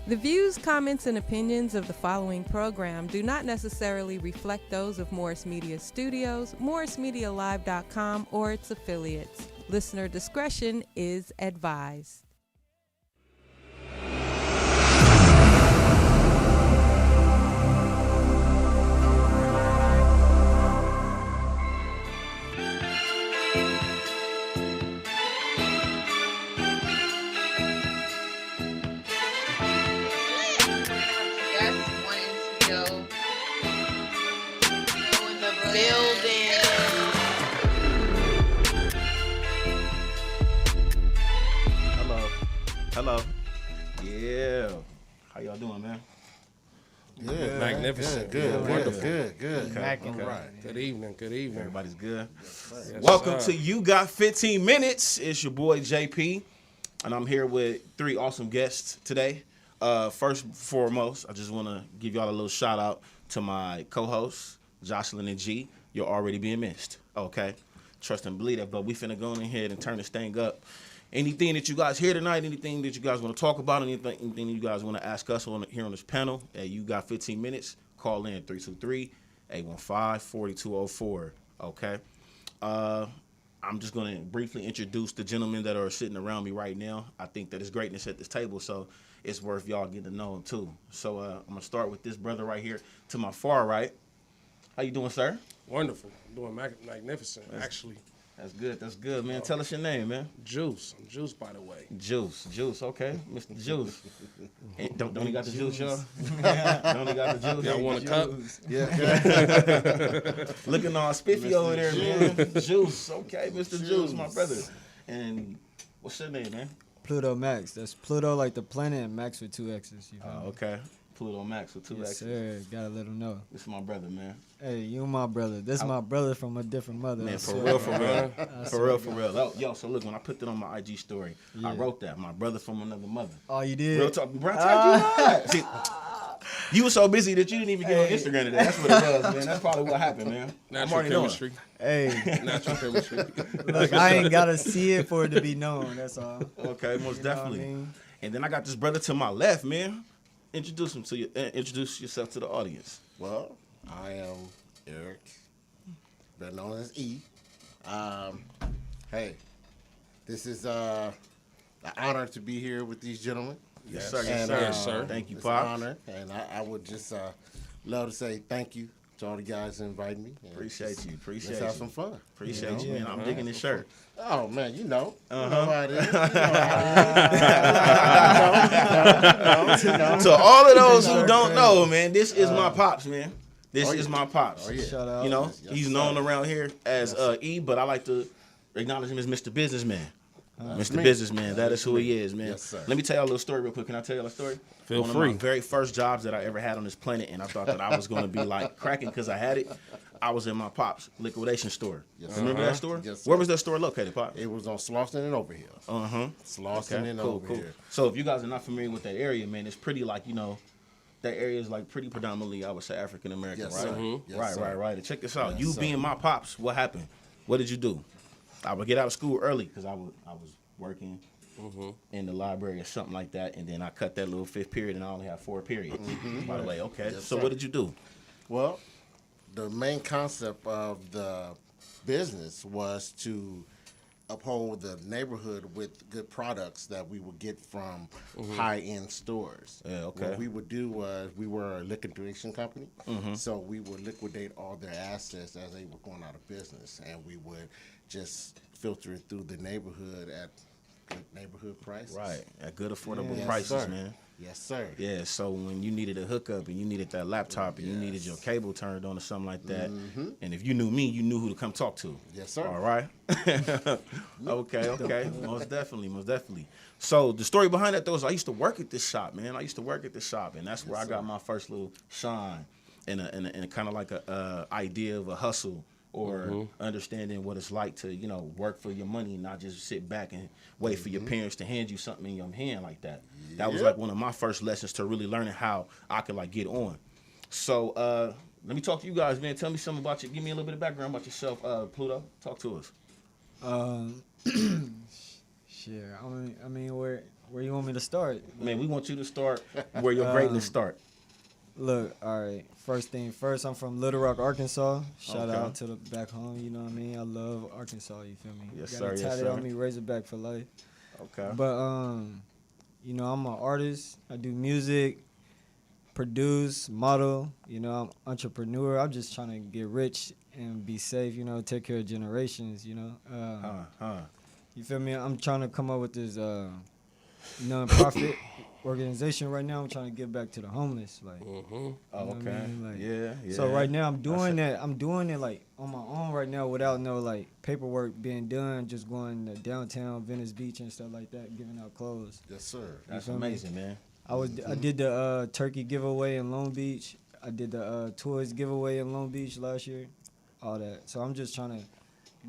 The views, comments, and opinions of the following program do not necessarily reflect those of Morris Media Studios, MorrisMediaLive.com, or its affiliates. Listener discretion is advised. Hello. Yeah. How y'all doing, man? Good. Magnificent. Good. Wonderful. Good. Okay. All right. Good evening. Everybody's good. Yes, Welcome sir. to You Got 15 Minutes. It's your boy JP, and I'm here with three awesome guests today. First and foremost, I just want to give y'all a little shout out to my co-hosts, Jocelyn and G. You're already being missed. Okay. Trust and believe that, but we finna go in ahead and turn this thing up. Anything that you guys hear tonight, anything that you guys want to talk about, anything you guys want to ask us here on this panel, You Got 15 Minutes, call in 323-815-4204, okay? I'm just going to briefly introduce the gentlemen that are sitting around me right now. I think that it's greatness at this table, so it's worth y'all getting to know him too. So I'm going to start with this brother right here to my far right. How you doing, sir? Wonderful. Doing magnificent, actually. That's good, man. Tell us your name, man. Juice. I'm Juice, by the way. Juice, okay, Mr. Juice. Hey, don't he got the juice, y'all? Don't he got the juice? Y'all want a cup? Yeah. Looking all spiffy over there, man. Juice, okay, Mr. Juice, my brother. And what's your name, man? Pluto Max. That's Pluto like the planet and Max with two X's. You feel me? Okay. Pluto Max with two Yes, X's. sir. Gotta let him know. This is my brother, man. Hey, you my brother. This my brother from a different mother. Man, I for swear. real, for real. I For swear real, to for God. real. Oh, yo, so look, when I put that on my IG story, I Yeah. wrote that. My brother from another mother. Oh, you did? Real talk. Bro, I told you not. See, you were so busy that you didn't even get on Instagram today. That's what it was, man. That's probably what happened, man. I'm Natural already knowing. chemistry. Hey, Natural chemistry. look, I ain't gotta see it for it to be known. That's all. Okay, most You know what I definitely. mean? And then I got this brother to my left, man. Introduce him to you. Introduce yourself to the audience. Well, I am Eric, better known as E. Hey, this is an honor to be here with these gentlemen. Yes, sir. And, Yes, sir. Thank you, It's an Pops. honor, and I would just love to say thank you to all the guys who invited me. And Appreciate just you. Appreciate Let's you. have some fun. Appreciate you, Yeah. man. I'm digging this shirt. Oh man, you know Uh-huh. how it is. You know how it is. To all of those who don't know, man, this is my pops, man. This Oh, is yeah. my pops. Oh yeah. Shout out. You know, Yes, he's sir. known around here as E, but I like to acknowledge him as Mr. Businessman. Mr. me. Businessman, that is who he is, man. Yes, sir. Let me tell y'all a little story real quick. Can I tell y'all a story? Feel One free. of my very first jobs that I ever had on this planet, and I thought that I was going to be like cracking because I had it. I was in my pops liquidation store. Yes, Remember sir. that store? Yes, sir. Where was that store located, Pop? It was on Slauson and Overhill. Uh-huh. Slauson and cool, Overhill. cool. So if you guys are not familiar with that area, man, it's pretty like, you know, that area is like pretty predominantly, I would say, African American, Yes, right? sir. Mhm. Yes, right, sir. right, right. And check this out. Yes, You sir. being my pops, what happened? What did you do? I would get out of school early because I was working in the library or something like that, and then I cut that little fifth period, and I only have 4 periods. By the way, okay. Yes, so sir. what did you do? Well, the main concept of the business was to uphold the neighborhood with good products that we would get from high-end stores. Yeah, okay. What we would do was we were a liquidation company, so we would liquidate all their assets as they were going out of business, and we would just filter it through the neighborhood at good neighborhood prices. Right, at good affordable Yes, prices, sir. man. Yes, sir. Yeah, so when you needed a hookup and you needed that laptop and you needed your cable turned on or something like that, and if you knew me, you knew who to come talk to. Yes, sir. All right. Okay. Most definitely. So the story behind that though is I used to work at this shop, man. And that's where I got my first little shine and a kind of like a idea of a hustle or understanding what it's like to, you know, work for your money and not just sit back and wait for your parents to hand you something in your hand like that. That was like one of my first lessons to really learning how I could like get on. So let me talk to you guys, man. Tell me something about you. Give me a little bit of background about yourself, Pluto. Talk to us. Shit. I mean, where Where you want me to start? Man, we want you to start where your greatness start. Look, all right. First thing first, I'm from Little Rock, Arkansas. Shout Okay. out to the back home. You know what I mean? I love Arkansas. You feel me? Yes, Got sir, it yes, tatted sir. on me, Razorback for life. Okay. But you know, I'm an artist. I do music, produce, model. You know, I'm entrepreneur. I'm just trying to get rich and be safe. You know, take care of generations. You know. You feel me? I'm trying to come up with this non-profit organization right now. I'm trying to give back to the homeless. Like, Oh, you know what I okay. mean? Like, Yeah. so right now I'm doing that. I'm doing it like on my own right now without no like paperwork being done. Just going to downtown Venice Beach and stuff like that, giving out clothes. Yes, sir. That's feel me? amazing, man. I did the turkey giveaway in Long Beach. I did the toys giveaway in Long Beach last year. All that. So I'm just trying to, you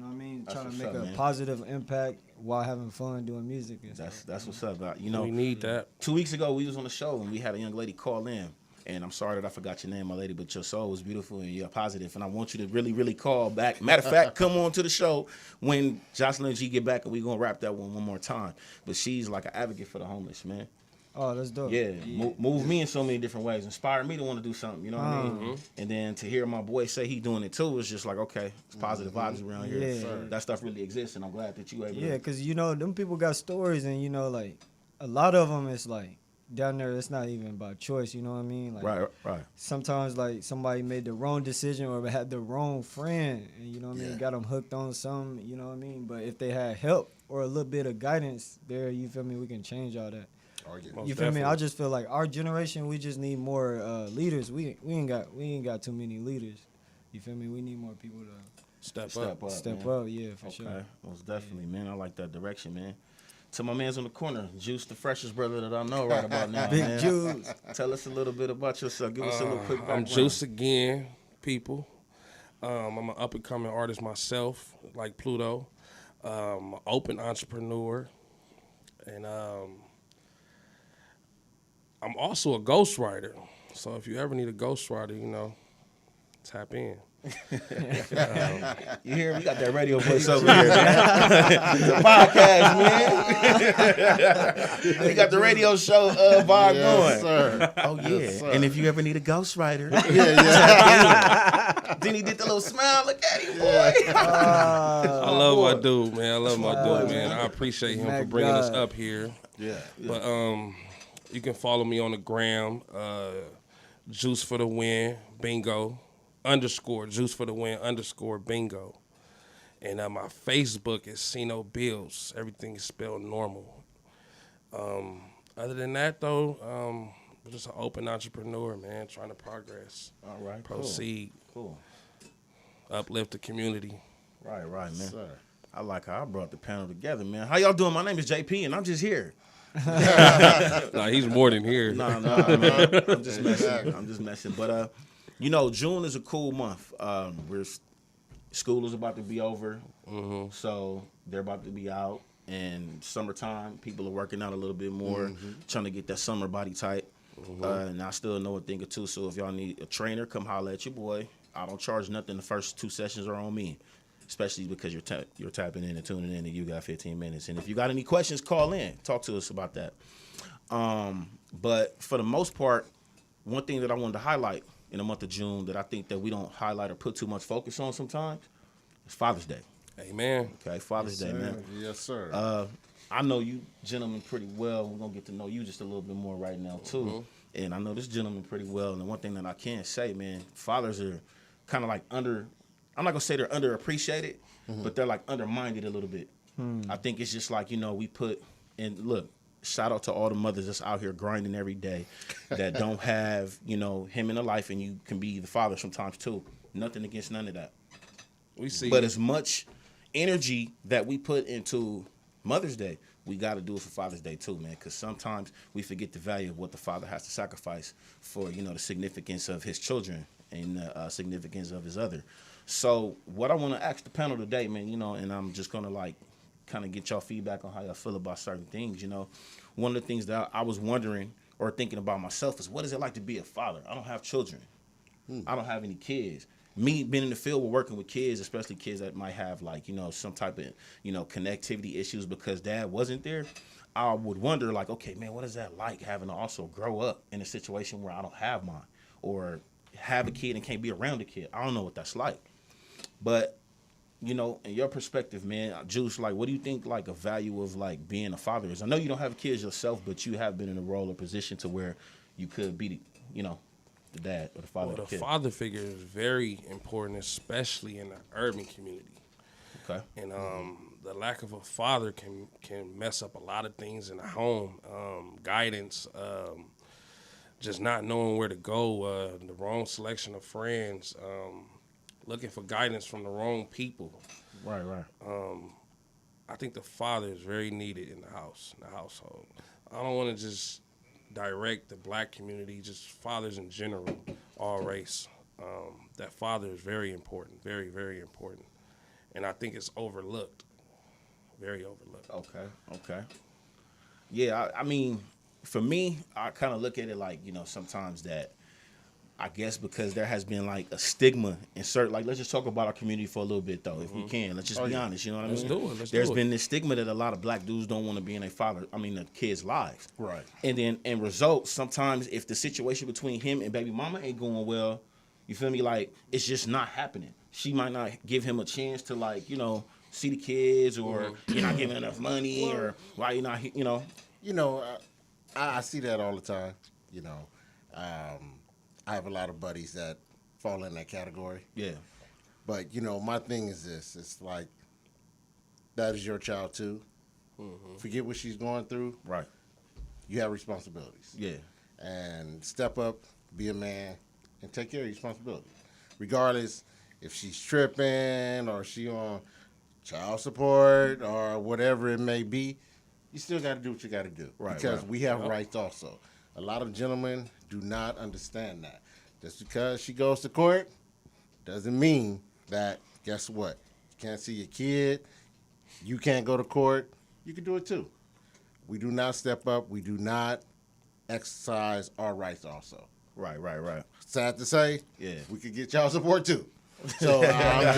know what I mean, That's trying to what's make up, a man. positive impact while having fun doing music and stuff. That's what's up. You know, We need that. 2 weeks ago we was on the show and we had a young lady call in. And I'm sorry that I forgot your name, my lady, but your soul was beautiful and you're positive. And I want you to really, really call back. Matter of fact, come on to the show when Jocelyn G get back and we're going to wrap that one more time. But she's like an advocate for the homeless, man. Oh, that's dope. Yeah, move me in so many different ways. Inspire me to want to do something, you know what I mean? And then to hear my boy say he doing it too, it's just like, okay, it's positive vibes around here. Yeah. That stuff really exists, and I'm glad that you able Yeah, to. because, you know, them people got stories, and, you know, like, a lot of them is, like, down there, it's not even about choice, you know what I mean? Like, Right. sometimes, like, somebody made the wrong decision or had the wrong friend, and, you know what I mean? Yeah. Got them hooked on something, you know what I mean? But if they had help or a little bit of guidance there, you feel me, we can change all that. Oh, yeah. Most You feel me? definitely. I just feel like our generation, we just need more leaders. We ain't got too many leaders. You feel me? We need more people to Step Step up. up. step man. up. Yeah, for Okay, sure. most definitely, man. I like that direction, man. To my man's on the corner, Juice, the freshest brother that I know right about now, Big man. Juice. Tell us a little bit about yourself. Give us a little quick I'm background. Juice again, people. I'm an up and coming artist myself, like Pluto. An open entrepreneur, and I'm also a ghostwriter. So if you ever need a ghostwriter, you know, tap in. You hear? We got that radio voice over here, man. It's a podcast, man. We got the radio show vibe Yes, going. sir. Oh yeah. Yes, sir. And if you ever need a ghostwriter, then he did the little smile. Look at him, boy. I love my dude, man. I love my boy, dude, man. man. I appreciate him My for bringing us God. up here. Yeah. But you can follow me on the gram, Juice for the Win, Bingo, _, Juice for the Win, _ Bingo. And my Facebook is Sino Bills. Everything is spelled normal. Other than that, though, I'm just an open entrepreneur, man, trying to progress, All right. proceed, Cool. uplift the community. Right, man. Sir. I like how I brought the panel together, man. How y'all doing? My name is JP, and I'm just here. Nah, he's more than here. Nah, man. I'm just messing. But you know, June is a cool month. School is about to be over, so they're about to be out. And summertime, people are working out a little bit more, trying to get that summer body tight. And I still know a thing or two. So if y'all need a trainer, come holler at your boy. I don't charge nothing. The first 2 sessions are on me, especially because you're tapping in and tuning in, and you got 15 minutes. And if you got any questions, call in. Talk to us about that. But for the most part, one thing that I wanted to highlight in the month of June that I think that we don't highlight or put too much focus on sometimes is Father's Day. Amen. Okay, Father's Day, man. Yes, sir. I know you gentlemen pretty well. We're going to get to know you just a little bit more right now, too. And I know this gentleman pretty well. And the one thing that I can say, man, fathers are kind of like I'm not going to say they're underappreciated, but they're like undermined a little bit. I think it's just like, you know, we put, and look, shout out to all the mothers that's out here grinding every day that don't have, you know, him in their life, and you can be the father sometimes, too. Nothing against none of that. We see. But as much energy that we put into Mother's Day, we got to do it for Father's Day too, man, because sometimes we forget the value of what the father has to sacrifice for, you know, the significance of his children and the significance of his other. So what I want to ask the panel today, man, you know, and I'm just going to like kind of get y'all feedback on how y'all feel about certain things, you know. One of the things that I was wondering or thinking about myself is, what is it like to be a father? I don't have children. I don't have any kids. me being in the field, we're working with kids, especially kids that might have like, some type of, connectivity issues because dad wasn't there. I would wonder like, okay, man, what is that like having to also grow up in a situation where I don't have mine or have a kid and can't be around a kid? I don't know what that's like. But, in your perspective, man, Juice, like, what do you think, like, a value of, like, being a father is? I know you don't have kids yourself, but you have been in a role or position to where you could be, the dad or the father of the kid. The father figure is very important, especially in the urban community. Okay. And the lack of a father can mess up a lot of things in the home. Guidance, just not knowing where to go, the wrong selection of friends, looking for guidance from the wrong people. Right. I think the father is very needed in the household. I don't want to just direct the black community, just fathers in general, all race. That father is very important, very, very important. And I think it's overlooked, very overlooked. Okay. Yeah, I mean, for me, I kind of look at it like, sometimes that I guess because there has been like a stigma in certain, like, let's just talk about our community for a little bit though, if we can. Let's just be honest, you know what I mean? There's been this stigma that a lot of black dudes don't want to be in the kids' lives. Right. And then in results, sometimes if the situation between him and baby mama ain't going well, you feel me? Like, it's just not happening. She might not give him a chance to like, see the kids, or you're not giving enough money, or why you're not, I see that all the time. I have a lot of buddies that fall in that category. Yeah. But, my thing is this. It's like, that is your child too. Mm-hmm. Forget what she's going through. Right. You have responsibilities. Yeah. And step up, be a man, and take care of your responsibilities. Regardless if she's tripping or she on child support or whatever it may be, you still got to do what you got to do. Right. Because we have rights also. A lot of gentlemen do not understand that. Just because she goes to court doesn't mean that, guess what? You can't see your kid. You can't go to court. You can do it too. We do not step up. We do not exercise our rights also. Right. Sad to say, yeah, we could get child support too. So I'm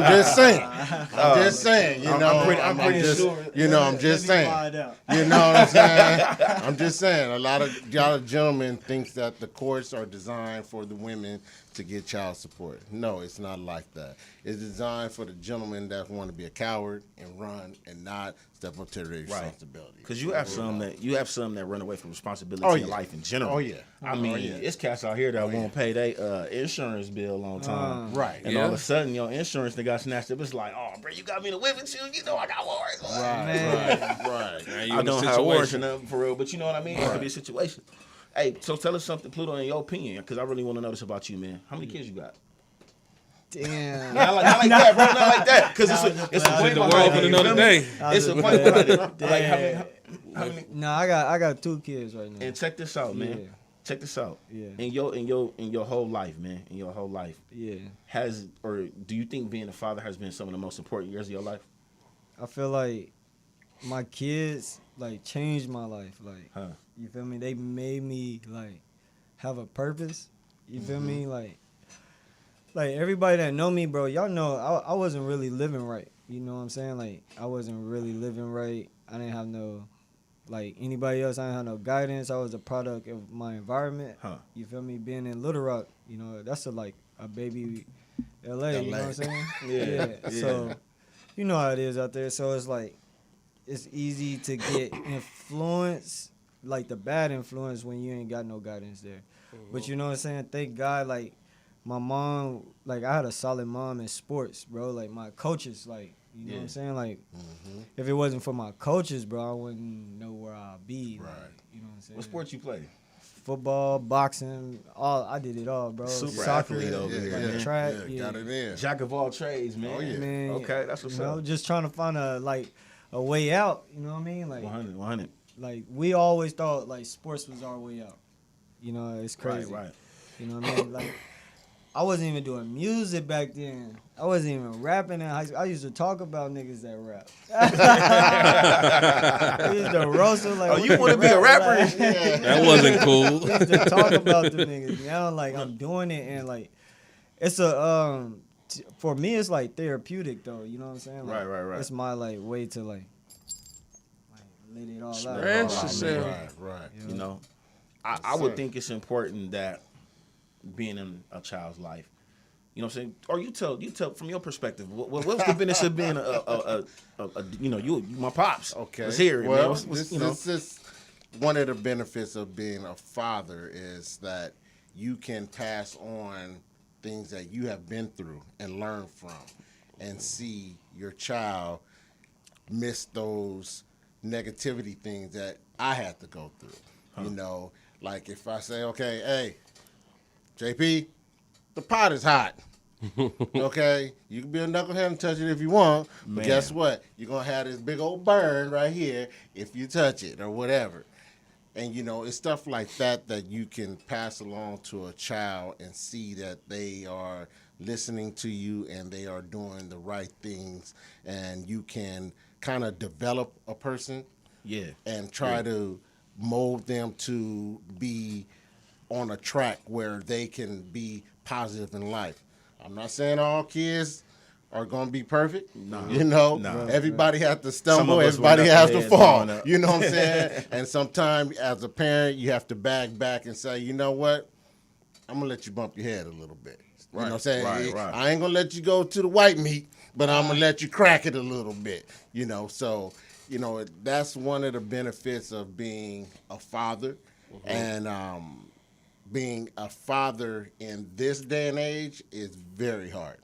just saying. I'm saying. I'm pretty sure. I'm just saying. You know what I'm saying? I'm just saying. A lot of gentlemen think that the courts are designed for the women to get child support. No, it's not like that. It's designed for the gentlemen that want to be a coward and run and not step up to their responsibility. Because you have some that run away from responsibility in life in general. Oh yeah. I mean, it's cats out here that won't pay their insurance bill on time. Right. And all of a sudden, your insurance that got snatched up. It's like, oh, bro, you got me to whip it too. I got warrants. Right. I don't have warrants or nothing for real, but you know what I mean? It could be a situation. Hey, so tell us something, Pluto, in your opinion, because I really want to know this about you, man. How many kids you got? Damn. Not like that, bro. Not like that. Because it's a point The world for another day. It's a point behind it. Like, how many? No, I got 2 kids right now. And check this out, man. Yeah. Check this out. Yeah. In your whole life, man. In your whole life. Yeah. Do you think being a father has been some of the most important years of your life? I feel like my kids like changed my life. Like, you feel me? They made me like have a purpose. You feel me? Like everybody that know me, bro, y'all know I wasn't really living right. You know what I'm saying? Like, I wasn't really living right. I didn't have no, like anybody else, I didn't have no guidance. I was a product of my environment. You feel me? Being in Little Rock, that's a baby LA, you know what I'm saying? Yeah. So, you know how it is out there. So it's like, it's easy to get influence, like the bad influence, when you ain't got no guidance there. But you know what I'm saying? Thank God, like, my mom, like, I had a solid mom in sports, bro. Like, my coaches, like, you know what I'm saying? Like, if it wasn't for my coaches, bro, I wouldn't know where I'd be. Right. Like, you know what I'm saying? What sports you play? Football, boxing, I did it all, bro. Super Soccer, athlete over here. track. Got it in. Jack of all trades, man. Oh, yeah. Man, Okay, that's what's up. Just trying to find a way out, you know what I mean? Like, 100. Like, we always thought, like, sports was our way out. It's crazy. Right. You know what I mean? Like, I wasn't even doing music back then. I wasn't even rapping in high school. I used to talk about niggas that rap. I used to roast them like, oh, you want to be a rapper? Like, That wasn't cool. I used to talk about them niggas. Now, like, I'm doing it, and, like, it's a for me it's like therapeutic though. You know what I'm saying? Like, Right. It's my like way to like let it all out. Express yourself. Right. You know, I would think it's important that being in a child's life, you know what I'm saying? Or you tell from your perspective, what's the benefit of being a you know, you my pops. Okay. Was here. Well, man. this is one of the benefits of being a father is that you can pass on things that you have been through and learn from, and see your child miss those negativity things that I had to go through. You know, like if I say, okay, hey, JP, the pot is hot. Okay, you can be a knucklehead and touch it if you want, but guess what? You're gonna have this big old burn right here if you touch it or whatever. And you know, it's stuff like that that you can pass along to a child and see that they are listening to you and they are doing the right things, and you can kind of develop a person, and try to mold them to be on a track where they can be positive in life. I'm not saying all kids are going to be perfect. No. You know, everybody has to stumble. Everybody has to fall. You know what I'm saying? And sometimes as a parent, you have to back and say, you know what? I'm going to let you bump your head a little bit. You know what I'm saying? Right. I ain't going to let you go to the white meat, but I'm going to let you crack it a little bit. You know, so, you know, that's one of the benefits of being a father. And being a father in this day and age is very hard.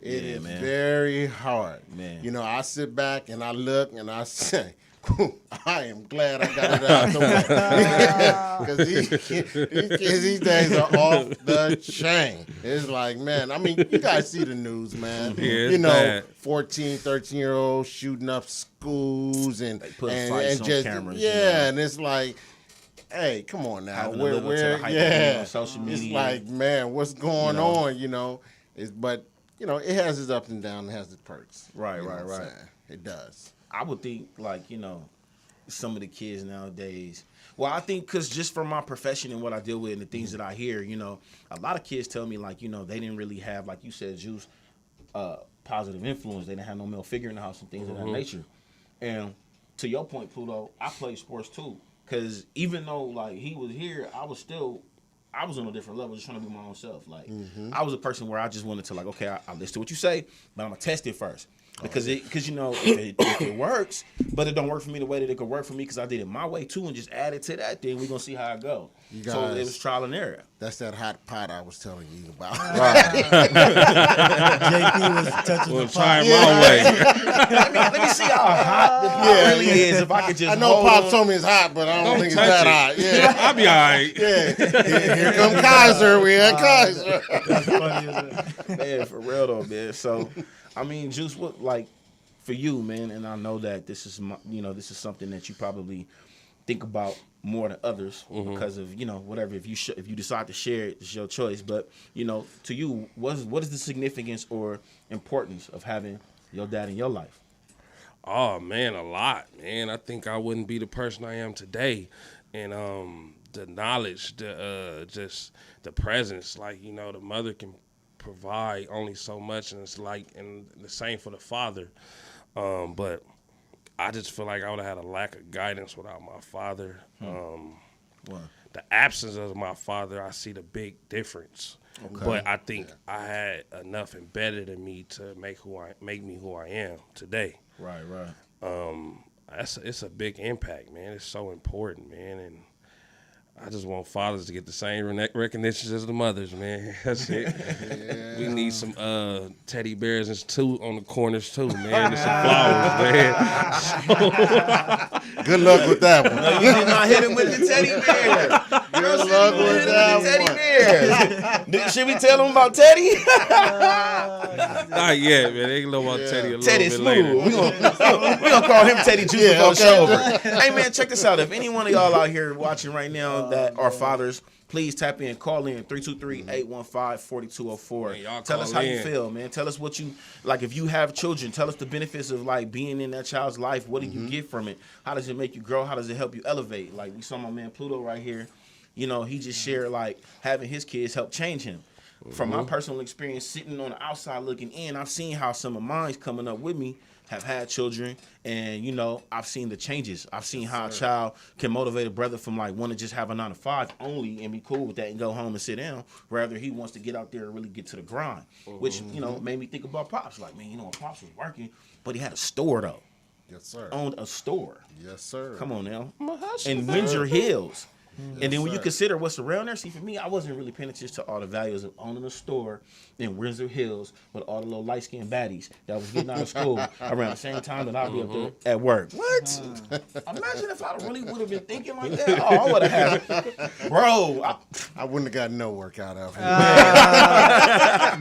It is very hard. Man. You know, I sit back and I look and I say, I am glad I got it out the way. Because these kids these days are off the chain. It's like, man, I mean, you guys see the news, man. Yeah, you know, bad. 14, 13-year-olds shooting up schools and fights just on cameras. and it's like, hey, come on now. On social media. It's like, man, what's going on, you know? But, you know, it has its ups and downs, it has its perks. Right. It does. I would think, like, you know, some of the kids nowadays. Well, I think because just from my profession and what I deal with and the things that I hear, you know, a lot of kids tell me, like, you know, they didn't really have, like you said, Juice, positive influence. They didn't have no male figure in the house and things of that nature. And to your point, Pluto, I played sports too. Because even though, like, he was here, I was on a different level, just trying to be my own self. Like, I was a person where I just wanted to, like, okay, I'll listen to what you say, but I'm going to test it first. Because you know, if it works, but it don't work for me the way that it could work for me because I did it my way too and just added to that, then we're going to see how it go. So it was trial and error. That's that hot pot I was telling you about. JP was touching the pot. Try my way. Let me see how hot the pot really is. If I could just I know Pop told me it's hot, but I don't think it's that hot. Yeah. I'll be all right. Yeah. Here come Kaiser. We had Kaiser. That's funny, isn't it? Man, for real though, man. So, I mean, Juice, what, like, for you, man, and I know that this is, this is something that you probably think about more than others because of, you know, whatever. If you decide to share it, it's your choice. But, you know, to you, what is the significance or importance of having your dad in your life? Oh, man, a lot, man. I think I wouldn't be the person I am today. And the knowledge, just the presence, like, you know, the mother can provide only so much, and it's like, and the same for the father. But I just feel like I would have had a lack of guidance without my father. The absence of my father, I see the big difference. Okay. But I think I had enough embedded in me to make me who I am today. Right. It's a big impact, man. It's so important, man, and I just want fathers to get the same recognition as the mothers, man. That's it. We need some teddy bears and two on the corners too, man. And some flowers, man. Good luck with that one. No, you did not hit him with the teddy bear. Good luck with that one. Should we tell him about Teddy? Not yet, man. They can know about Teddy a Teddy little bit later. We gonna call him Teddy Juice before the show over. Hey, man, check this out. If any one of y'all out here watching right now that are fathers, please tap in, call in 323-815-4204. Tell us how you feel, man. Tell us what you like. If you have children, tell us the benefits of like being in that child's life. What do you get from it? How does it make you grow? How does it help you elevate? Like we saw my man Pluto right here. You know, he just shared like having his kids help change him. From my personal experience, sitting on the outside looking in, I've seen how some of mine coming up with me have had children, and I've seen the changes. I've seen how a child can motivate a brother from like want to just have a 9 to 5 only and be cool with that and go home and sit down. Rather, he wants to get out there and really get to the grind, which made me think about Pops. Like, man, Pops was working, but he had a store though. Yes, sir. Owned a store. Yes, sir. Come on now. I'm a hustler. In Windsor Hills. Yes, And then when you sir. consider what's around there, see, for me, I wasn't really paying attention to all the values of owning a store in Windsor Hills with all the little light-skinned baddies that was getting out of school around the same time that I'd be up there at work. What? Imagine if I really would have been thinking like that. Oh, I would have had, bro. I wouldn't have got no work out of it.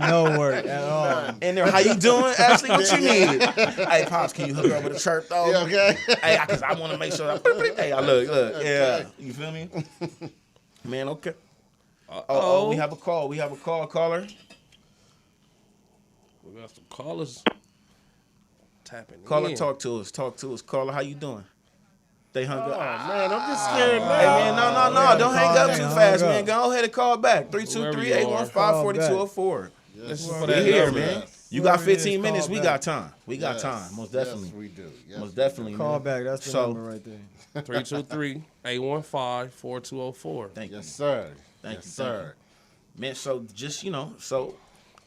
No work at all. And there, how you doing, Ashley? What you need? Hey, Pops, can you hook her up with a chirp, though? Yeah, okay. Hey, because I want to make sure. Hey, look. Yeah. You feel me? Man, okay. Oh, we have a call. Caller. We got some callers tapping Caller, in. talk to us. Caller, how you doing? They hung up. Man, I'm just scared Hey, now. man, no. Don't hang up They too hung fast, up. man. Go ahead and call back. 323-815-4204. Listen Yes, for We that here, number. man. You got Whoever it is, 15 minutes. call We back. got time. We got Yes. time. Most definitely. Yes, we do. Yes, Most we definitely, Call man. back. That's the So, number right there. 323-815-4204. Thank you. Yes, sir. Thank Yes, you, sir. Man, so just, so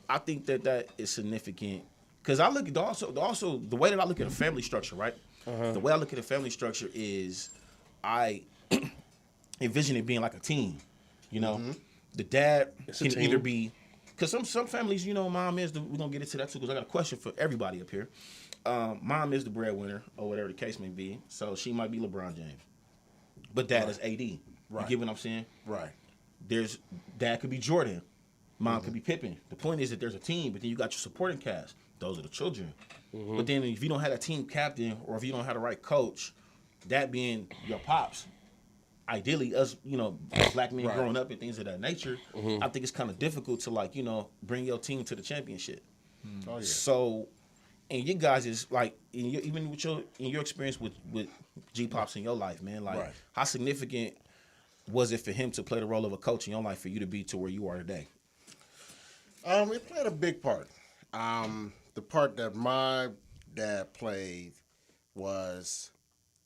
I think that is significant. Because I look at also the way that I look at a family structure, right? The way I look at a family structure is I envision it being like a team. The dad It's a can team. either be, because some families, mom is we're gonna get into that too. Because I got a question for everybody up here. Mom is the breadwinner or whatever the case may be, so she might be LeBron James, but dad is AD. You Right. get what I'm saying? Right. Dad could be Jordan, mom could be Pippen. The point is that there's a team, but then you got your supporting cast. Those are the children. But then if you don't have a team captain or if you don't have the right coach, that being your pops, ideally us, black men Right. growing up and things of that nature, I think it's kind of difficult to bring your team to the championship. Oh, yeah. So, and you guys is like, even with your experience with G Pops in your life, man, like Right. how significant was it for him to play the role of a coach in your life for you to be to where you are today? It played a big part. The part that my dad played was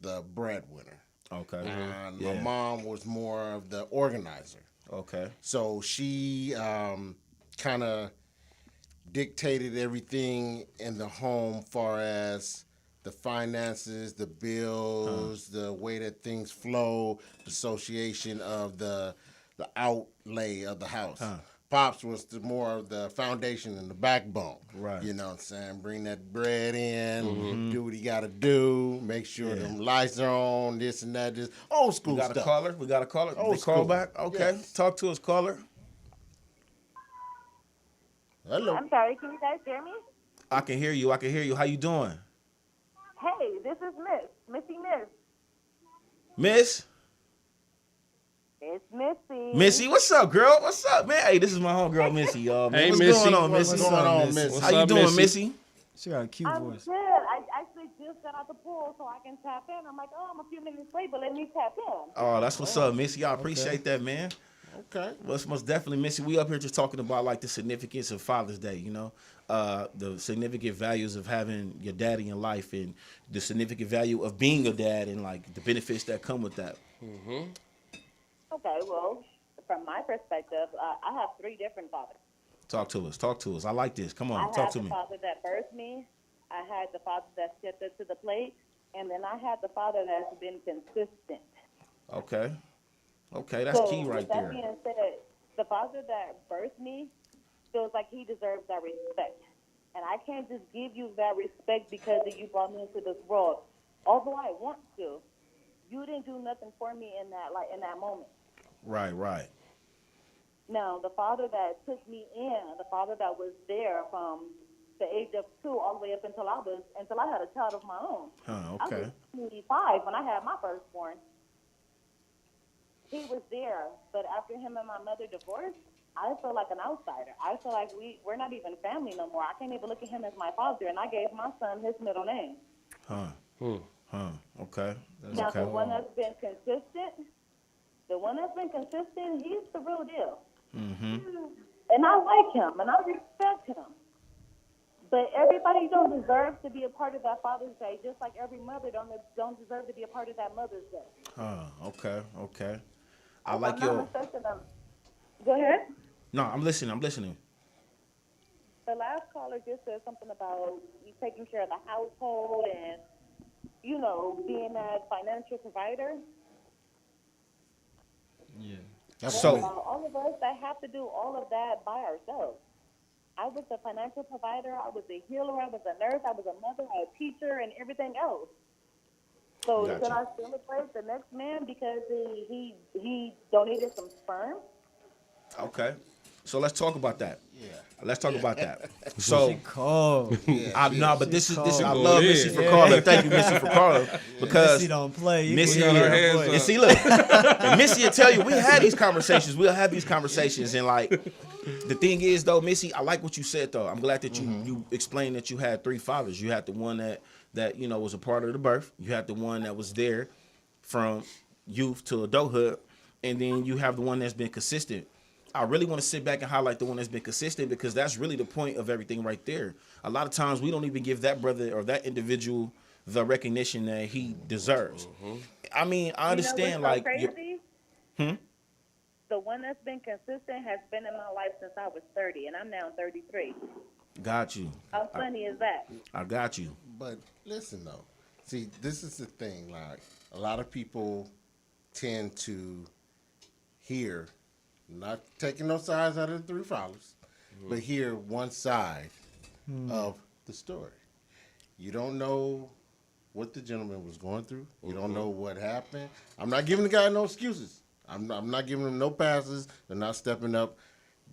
the breadwinner. Okay. And Yeah. my mom was more of the organizer. Okay. So she kind of dictated everything in the home, far as the finances, the bills, the way that things flow, the association of the outlay of the house. Pops was more of the foundation and the backbone. Right. You know what I'm saying? Bring that bread in, do what he got to do, make sure them lights are on, this and that, just old school We got stuff. a caller. Old They call school. back. Okay. Yes. Talk to us, caller. Hello. I'm sorry, can you guys hear me? I can hear you. How you doing, Hey, this is Missy Miss. Miss? It's Missy. Missy, what's up, girl? What's up, man? Hey, this is my homegirl, Missy, y'all. Man. Hey, what's Missy. going on, Missy? What's going on, Missy? Miss? What's How you up, doing, Missy? Missy? She got a cute I'm voice. good. I actually just got out the pool so I can tap in. I'm like, I'm a few minutes late, but let me tap in. Oh, that's what's up, Missy. I appreciate that, man. Okay. Well, it's most definitely, Missy. We up here just talking about like the significance of Father's Day, the significant values of having your dad in your life and the significant value of being a dad and like the benefits that come with that. Okay, well, from my perspective, I have 3 different fathers. Talk to us. I like this. Come I on, talk had to the me. father that birthed me. I had the father that stepped up to the plate. And then I had the father that's been consistent. Okay, that's So, key right with that there. being said, the father that birthed me feels like he deserves that respect. And I can't just give you that respect because you brought me into this world. Although I want to, you didn't do nothing for me in that moment. Right. Now, the father that took me in, the father that was there from the age of 2 all the way up until I had a child of my own. Okay. I was 25 when I had my firstborn. He was there, but after him and my mother divorced, I feel like an outsider. I feel like we're not even family no more. I can't even look at him as my father, and I gave my son his middle name. Okay. That's Now, okay. the one that's been consistent, he's the real deal. And I like him, and I respect him. But everybody don't deserve to be a part of that Father's Day, just like every mother don't deserve to be a part of that Mother's Day. Oh, okay. I If like I'm not your. mistaken, go ahead. No, I'm listening. The last caller just said something about you taking care of the household and, being that financial provider. Yeah. So, All of us that have to do all of that by ourselves. I was a financial provider. I was a healer. I was a nurse. I was a mother, a teacher, and everything else. So Gotcha. should I celebrate the next man because he donated some sperm? okay. So let's talk about that. Yeah. Let's talk about that. So, Cold. but this is I Go love ahead. Missy for calling. Thank you, Missy, for calling because Missy don't play. You Missy, can got hear her her hands voice. up. and see, look, and Missy will tell you we had these conversations. We'll have these conversations, and like the thing is, though, Missy, I like what you said. Though I'm glad that you explained that you had 3 fathers. You had the one that was a part of the birth. You had the one that was there from youth to adulthood, and then you have the one that's been consistent. I really want to sit back and highlight the one that's been consistent because that's really the point of everything right there. A lot of times we don't even give that brother or that individual the recognition that he deserves. I mean, I understand, what's so like, crazy? The one that's been consistent has been in my life since I was 30, and I'm now 33. got you. How funny is that? I got you. But listen though, see, this is the thing. Like a lot of people tend to hear, not taking no sides out of the 3 fathers, but hear one side of the story. You don't know what the gentleman was going through. You don't know what happened. I'm not giving the guy no excuses. I'm not giving him no passes. They're not stepping up,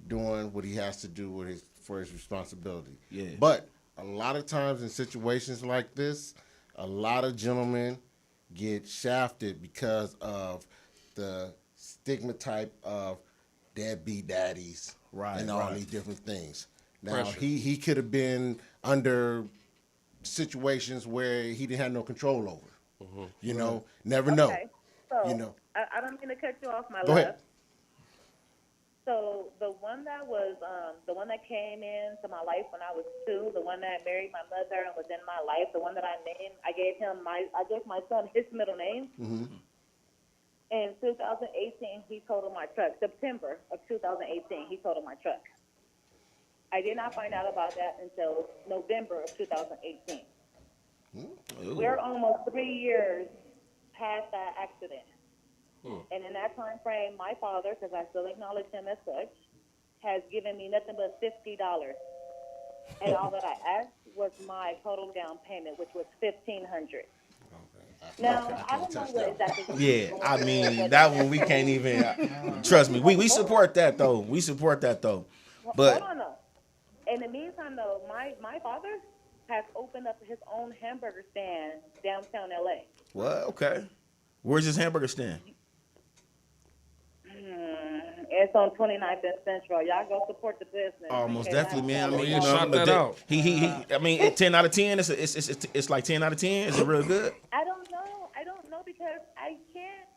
doing what he has to do for his responsibility. Yeah. But a lot of times in situations like this, a lot of gentlemen get shafted because of the stigma type of deadbeat daddies and all these different things. Now, Pressure. he could have been under situations where he didn't have no control over. Never know. Okay, so I don't mean to cut you off, my Go love. ahead. So the one that was the one that came into my life when I was 2, the one that married my mother and was in my life, the one that I gave my son his middle name. In 2018, he totaled my truck. September of 2018, he totaled my truck. I did not find out about that until November of 2018. We're almost 3 years past that accident. And in that time frame, my father, because I still acknowledge him as such, has given me nothing but $50. And all that I asked was my total down payment, which was $1,500. Now, I don't know what exactly. Yeah, I mean, that one we can't even, trust me. We support that, though. We support that, though. But Hold on, though. In the meantime, though, my father has opened up his own hamburger stand downtown L.A. what? Okay. Where's his hamburger stand? It's on 29th and Central. Y'all go support the business. Oh, most Okay, definitely, man. I mean, you shout that out. I mean, 10 out of 10. It's like 10 out of 10. Is it real good? I don't know because I can't.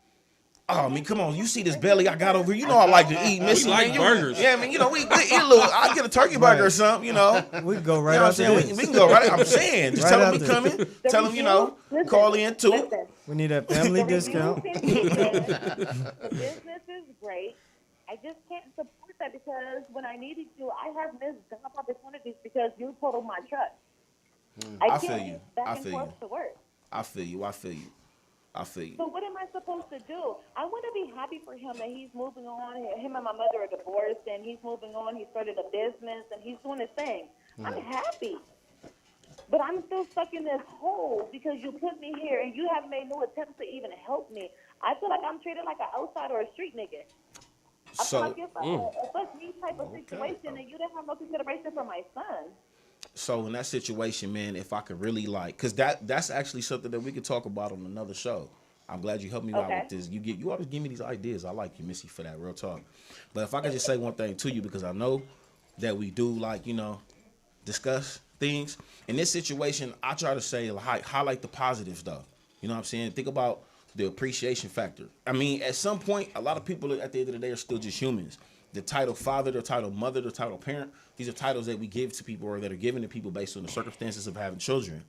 Oh, I mean, come on. You see this belly I got over here? You know I like to eat, Missy. like man. burgers. Yeah, I mean, we eat a little. I'll get a turkey burger or something, We can go right You know what I'm after saying? this. We can go right. I'm saying. Just Right tell them we after. coming. Tell them, Listen, call in too. Listen, We need a family discount. the business is great. I just can't support that because when I needed you, I have missed job opportunities because you totaled my truck. I can't feel get you. back I and feel forth you. to work. I feel you. So what am I supposed to do? I want to be happy for him that he's moving on. Him and my mother are divorced, and he's moving on. He started a business, and he's doing his thing. I'm happy. But I'm still stuck in this hole because you put me here, and you have made no attempts to even help me. I feel like I'm treated like an outsider or a street nigga. I feel like it's a bust me type of situation, and you didn't have no consideration for my son. So in that situation, man, if I could really because that's actually something that we could talk about on another show. I'm glad you helped me out with this. You always give me these ideas. I like you, Missy, for that. Real talk. But if I could just say one thing to you, because I know that we do discuss things. In this situation, I try to say highlight the positives though. You know what I'm saying? Think about the appreciation factor. I mean, at some point, a lot of people at the end of the day are still just humans. the title father, the title mother, the title parent. These are titles that we give to people or that are given to people based on the circumstances of having children.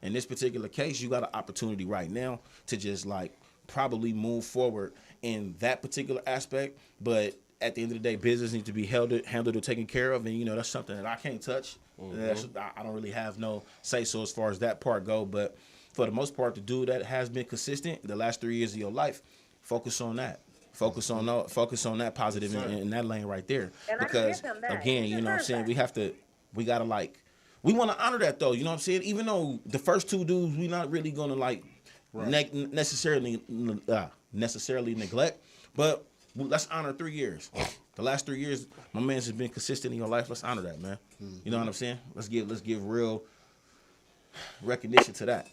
In this particular case, you got an opportunity right now to just like probably move forward in that particular aspect. But at the end of the day, business needs to be handled or taken care of. And, that's something that I can't touch. I don't really have no say-so as far as that part go. But for the most part, the dude that has been consistent the last 3 years of your life, focus on that. Focus on that positive in that lane right there. And because, again, you know what I'm saying, we got to like, we want to honor that, though. You know what I'm saying? Even though the first two dudes, we're not really going to, like, necessarily neglect. But let's honor 3 years. The last 3 years, my man's has been consistent in your life. Let's honor that, man. You know what I'm saying? Let's give real recognition to that.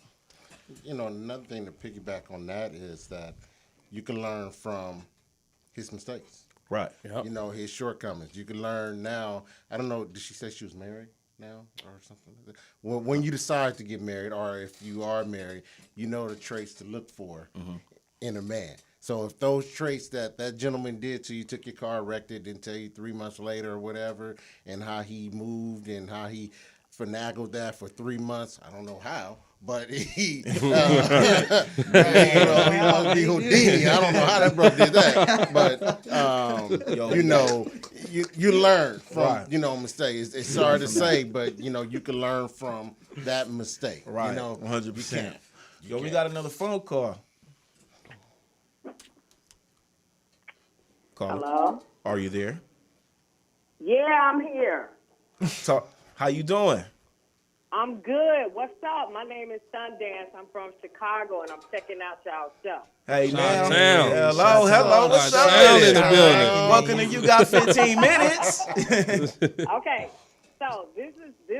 Another thing to piggyback on that is that you can learn from his mistakes. Right. Yep. His shortcomings. You can learn now. I don't know, did she say she was married now or something like that? Well, when you decide to get married, or if you are married, you know the traits to look for in a man. So if those traits that gentleman did to you, took your car, wrecked it, didn't tell you 3 months later or whatever, and how he moved and how he finagled that for 3 months, I don't know how, but he Houdini. I don't know how that brother did that, but you learn from mistakes. It's sorry to say, but you can learn from that mistake. Right, 100%. We got another phone call. Hello? Are you there? Yeah, I'm here. So, how you doing? I'm good. What's up? My name is Sundance. I'm from Chicago, and I'm checking out y'all show. Hey, now. Chi-town. Hello. What's up? Chi-town in the building. Welcome to You Got 15 Minutes. Okay, so this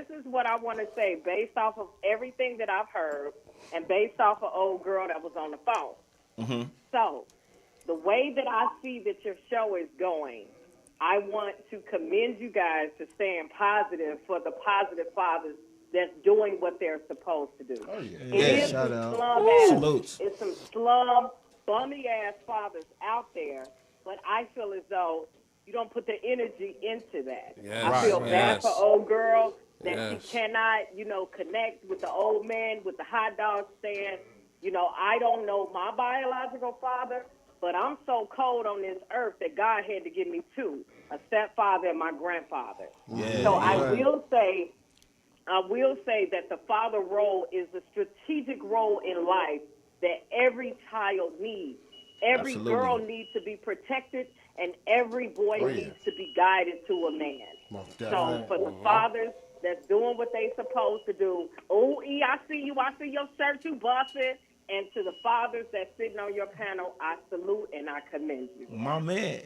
is what I want to say based off of everything that I've heard and based off of old girl that was on the phone. Mm-hmm. So the way that I see that your show is going, I want to commend you guys to staying positive for the positive fathers that's doing what they're supposed to do. Oh, yeah. It is shout some out. Salutes. it's some slum, bummy ass fathers out there, but I feel as though you don't put the energy into that. Yes. I feel bad for old girl that Yes. she cannot, connect with the old man with the hot dog stand. I don't know my biological father, but I'm so cold on this earth that God had to give me two, a stepfather and my grandfather. Yeah, So yeah. I will say that the father role is a strategic role in life that every child needs. Every Absolutely. girl needs to be protected, and every boy needs to be guided to a man. Most So definitely. for the fathers that's doing what they supposed to do, I see you, I see your shirt, you busted. And to the fathers that's sitting on your panel, I salute and I commend you. My man.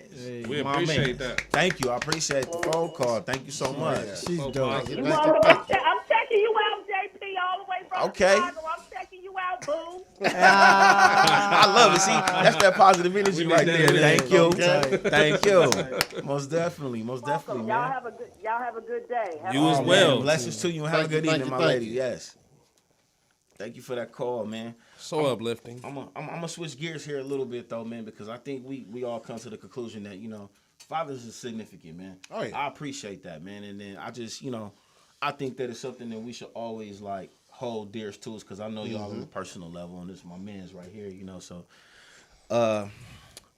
We appreciate that. Thank you. I appreciate the phone call. Thank you so much. She's dope. You welcome. I'm checking you out, JP, all the way from Okay. Chicago. I'm checking you out, boo. I love it. See, that's that positive energy We right need there. that. Thank you. Okay. Thank you. Most definitely, Welcome. man. Y'all have a good day. Have You a as good well. day. Blessings to you and have a Thank you, good thank evening, you, my thank lady. you. Yes. Thank you for that call, man. So uplifting. I'm gonna switch gears here a little bit though, man, because I think we all come to the conclusion that fathers is significant, man. Oh, yeah. I appreciate that, man, and then I just I think that it's something that we should always like hold dear to us, because I know y'all on a personal level, and this is my man's right here, So, y'all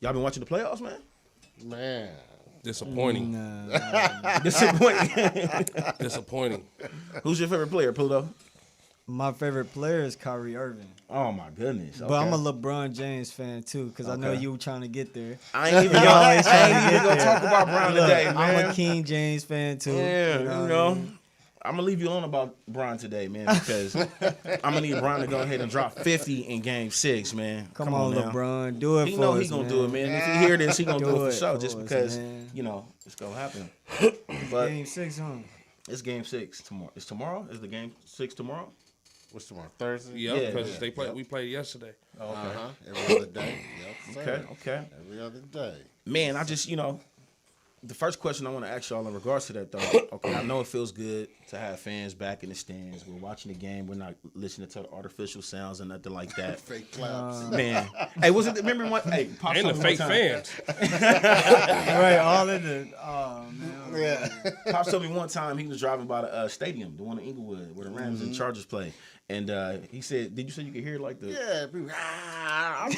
been watching the playoffs, man? Man. Disappointing. Nah. Disappointing. Who's your favorite player, Pluto? My favorite player is Kyrie Irving. Oh my goodness. But I'm a LeBron James fan too, because I know Okay. you were trying to get there. I ain't even always I trying ain't to even get gonna there. talk about Brown Look, today, man. I'm a King James fan too. Yeah, what I mean? I'm gonna leave you alone about Bron today, man, because I'm gonna need Bron to go ahead and drop 50 in Game 6, man. Come on, now. LeBron, do it He for know us, he gonna man. do it, man. If he hear this, he gonna do it for sure, just us, because man. it's gonna happen. But Game 6, huh? it's Game 6 tomorrow. It's tomorrow? Is the Game 6 tomorrow? What's tomorrow? Thursday? Yep, Yeah, because yeah, we played yesterday. Oh, okay. Every other day. Yep, sir. Okay. Every other day. Man, I just the first question I want to ask y'all in regards to that, though, okay, I know it feels good to have fans back in the stands. We're watching the game. We're not listening to artificial sounds and nothing like that. Fake claps. Man, hey, was it? Remember what? Hey, Pop And the told me fake one time- fans. Right, all in the. Oh man. Yeah. Pops told me one time he was driving by the stadium, the one in Inglewood, where the Rams and Chargers play. And he said, "Did you say you could hear like the People, I'm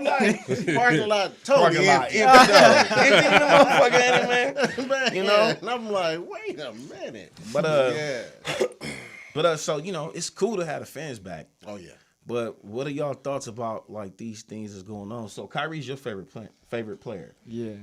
like parking lot, totally parking lot empty. empty in the motherfucker, ain't it, man?" Man, You know? and I'm like, wait a minute. But Yeah. so it's cool to have the fans back. Oh yeah. But what are y'all thoughts about like these things that's going on? So Kyrie's your favorite player. Yeah.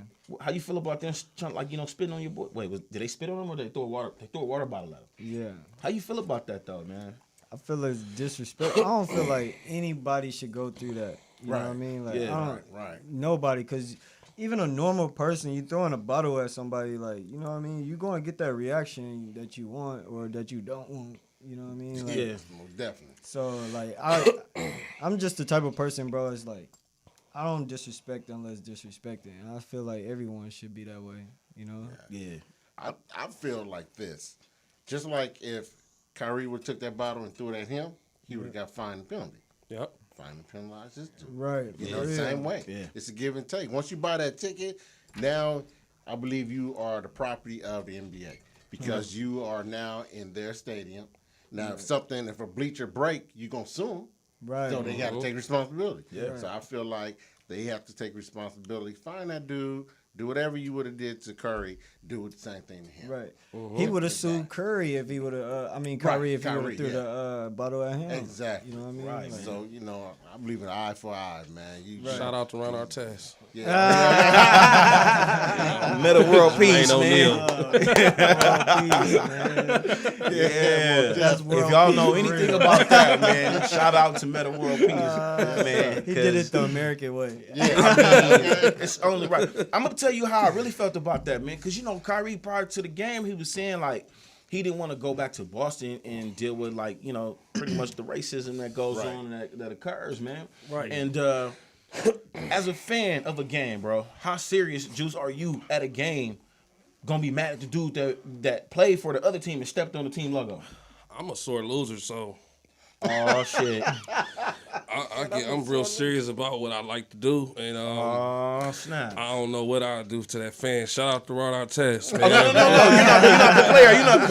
How you feel about them trying, like, spitting on your boy? Wait, did they spit on him or did they throw a water bottle at him? Yeah. How you feel about that though, man? I feel it's disrespect. I don't feel like anybody should go through that. You know what I mean? Like, Yeah. I don't, Right. Nobody, because even a normal person, you throwing a bottle at somebody, like, you know what I mean? You're going to get that reaction that you want or that you don't want. You know what I mean? Like, Yeah. Most definitely. So, like, I'm just the type of person, bro, it's like, I don't disrespect unless disrespected. And I feel like everyone should be that way, you know? Yeah. I feel like this. Just like if Kyrie would have took that bottle and threw it at him, he would have got fined and penalty. Yep. Fined and penalized his dude. Right. You know, Yeah. the same way. Yeah. It's a give and take. Once you buy that ticket, now I believe you are the property of the NBA because you are now in their stadium. Now, if a bleacher break, you're going to sue them. Right. So they got to take responsibility. Yeah. So I feel like they have to take responsibility. Find that dude. Do whatever you would have did to Curry. Do the same thing to him. Right. He would have sued Curry if he would have, Kyrie if he would Kyrie, have threw the bottle at him. Exactly. You know what I mean? Right. Like, So, I believe in eye for eye, man. Shout out to Ron Artest. Yeah. Meta world peace, Ain't man. That's If world y'all peace know for anything real. about that, man, shout out to Meta World Peace, man. He did 'cause, it the American way. I mean, it's only right. I'm gonna tell you how I really felt about that, man. Because Kyrie prior to the game, he was saying like he didn't want to go back to Boston and deal with like pretty much the racism that goes on that occurs, man. Right. And as a fan of a game, bro, how serious, Juice, are you at a game gonna be mad at the dude that played for the other team and stepped on the team logo? I'm a sore loser, so Oh shit. I'm real serious about what I like to do, and Oh snap. I don't know what I'll do to that fan. Shout out to Ron Artest, man. No, you're not the player. You're not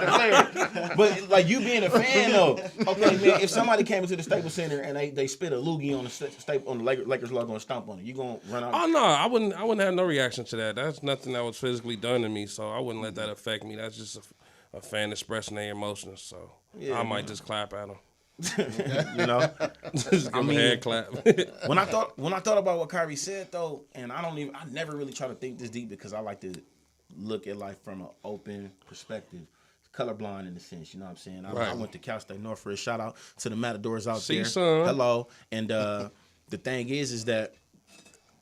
the player. But like you being a fan though, okay, man. If somebody came into the Staples Center and they spit a loogie on the Lakers logo and stomp on it, you gonna run out? Oh no, I wouldn't have no reaction to that. That's nothing that was physically done to me, so I wouldn't let that affect me. That's just a fan expressing their emotions, so I might just clap at them. Just give him a hand clap. When I thought about what Kyrie said though, and I never really try to think this deep because I like to look at life from an open perspective. Colorblind in a sense, you know what I'm saying? I went to Cal State Northridge. Shout out to the Matadors out there. Son. Hello. And the thing is that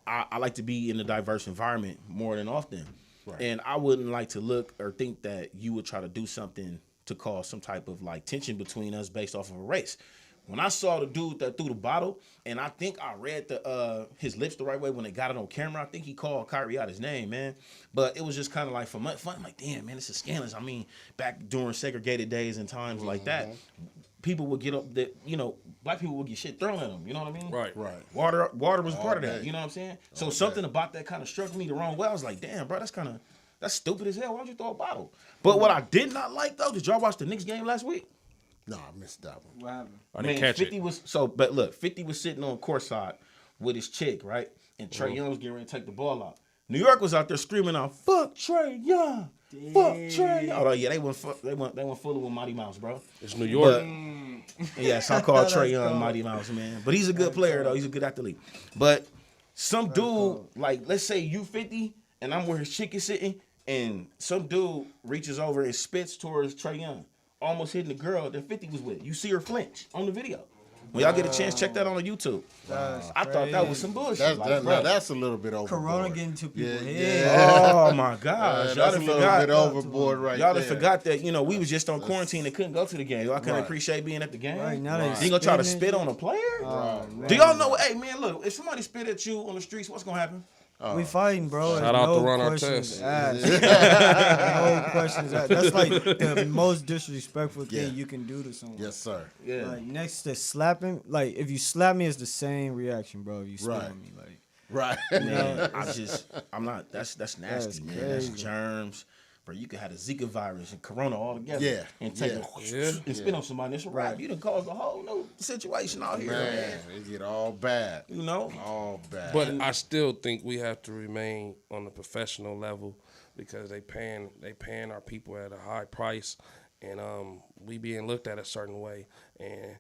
I like to be in a diverse environment more than often. Right. And I wouldn't like to look or think that you would try to do something to cause some type of like tension between us based off of a race. When I saw the dude that threw the bottle, and I think I read his lips the right way when they got it on camera. I think he called Kyrie out his name, man. But it was just kind of like for fun. I'm like, damn, man, this is scandalous. I mean, back during segregated days and times like that, people would get up that, black people would get shit thrown at them. You know what I mean? Right. Right. Water was part of that. You know what I'm saying? So something about that kind of struck me the wrong way. I was like, damn, bro, that's stupid as hell. Why'd you throw a bottle? But what I did not like though, did y'all watch the Knicks game last week? No, I missed that one. What happened? I didn't catch 50 it. But look, 50 was sitting on courtside with his chick, right? And Trae Young was getting ready to take the ball out. New York was out there screaming out, "Fuck Trae Young, fuck Trae Young." Oh yeah, they went full with Mighty Mouse, bro. It's New York. Yes, I call Trae Young Mighty Mouse, man. But he's a good player though. He's a good athlete. But some dude, like let's say you 50 and I'm where his chick is sitting, and some dude reaches over and spits towards Trae Young, almost hitting the girl that 50 was with. You see her flinch on the video. When y'all get a chance, check that on the YouTube. I thought that was some bullshit. That's a little bit overboard. Corona getting to people's Yeah. head. Oh my gosh, y'all That's a done little forgot. bit overboard right Y'all there. done forgot that we was just on quarantine and couldn't go to the game. Y'all couldn't Right. appreciate being at the game. Right, now they You gonna try to spitting spit and on a player? Oh, man. Do y'all know? Hey man, look, if somebody spit at you on the streets, what's gonna happen? We fighting, bro. Shout out to Ron questions Artest. asked. No questions asked. That's like the most disrespectful thing you can do to someone. Yes, sir. Yeah. Like next to slapping, like if you slap me, it's the same reaction, bro. If you spit on me, like. Right. Man, I'm not. That's nasty, That's man. crazy. That's germs. Bro, you could have the Zika virus and Corona all together. Yeah. And take it and spit on somebody. It's a wrap. Right. You done caused a whole new situation out here, Man, man. it get all bad. You know? All bad. But I still think we have to remain on the professional level because they paying our people at a high price, and we being looked at a certain way. And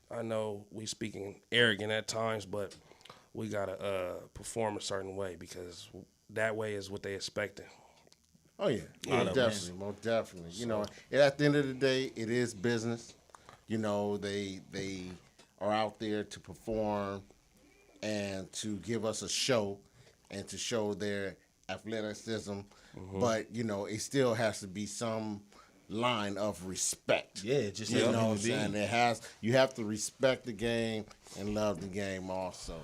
I know we speaking arrogant at times, but we gotta perform a certain way because that way is what they expecting. Oh yeah, most definitely. You know, and at the end of the day, it is business. You know, they are out there to perform and to give us a show and to show their athleticism. But you know, it still has to be some line of respect. Yeah, just You like know what I'm human being. saying? You have to respect the game and love the game also.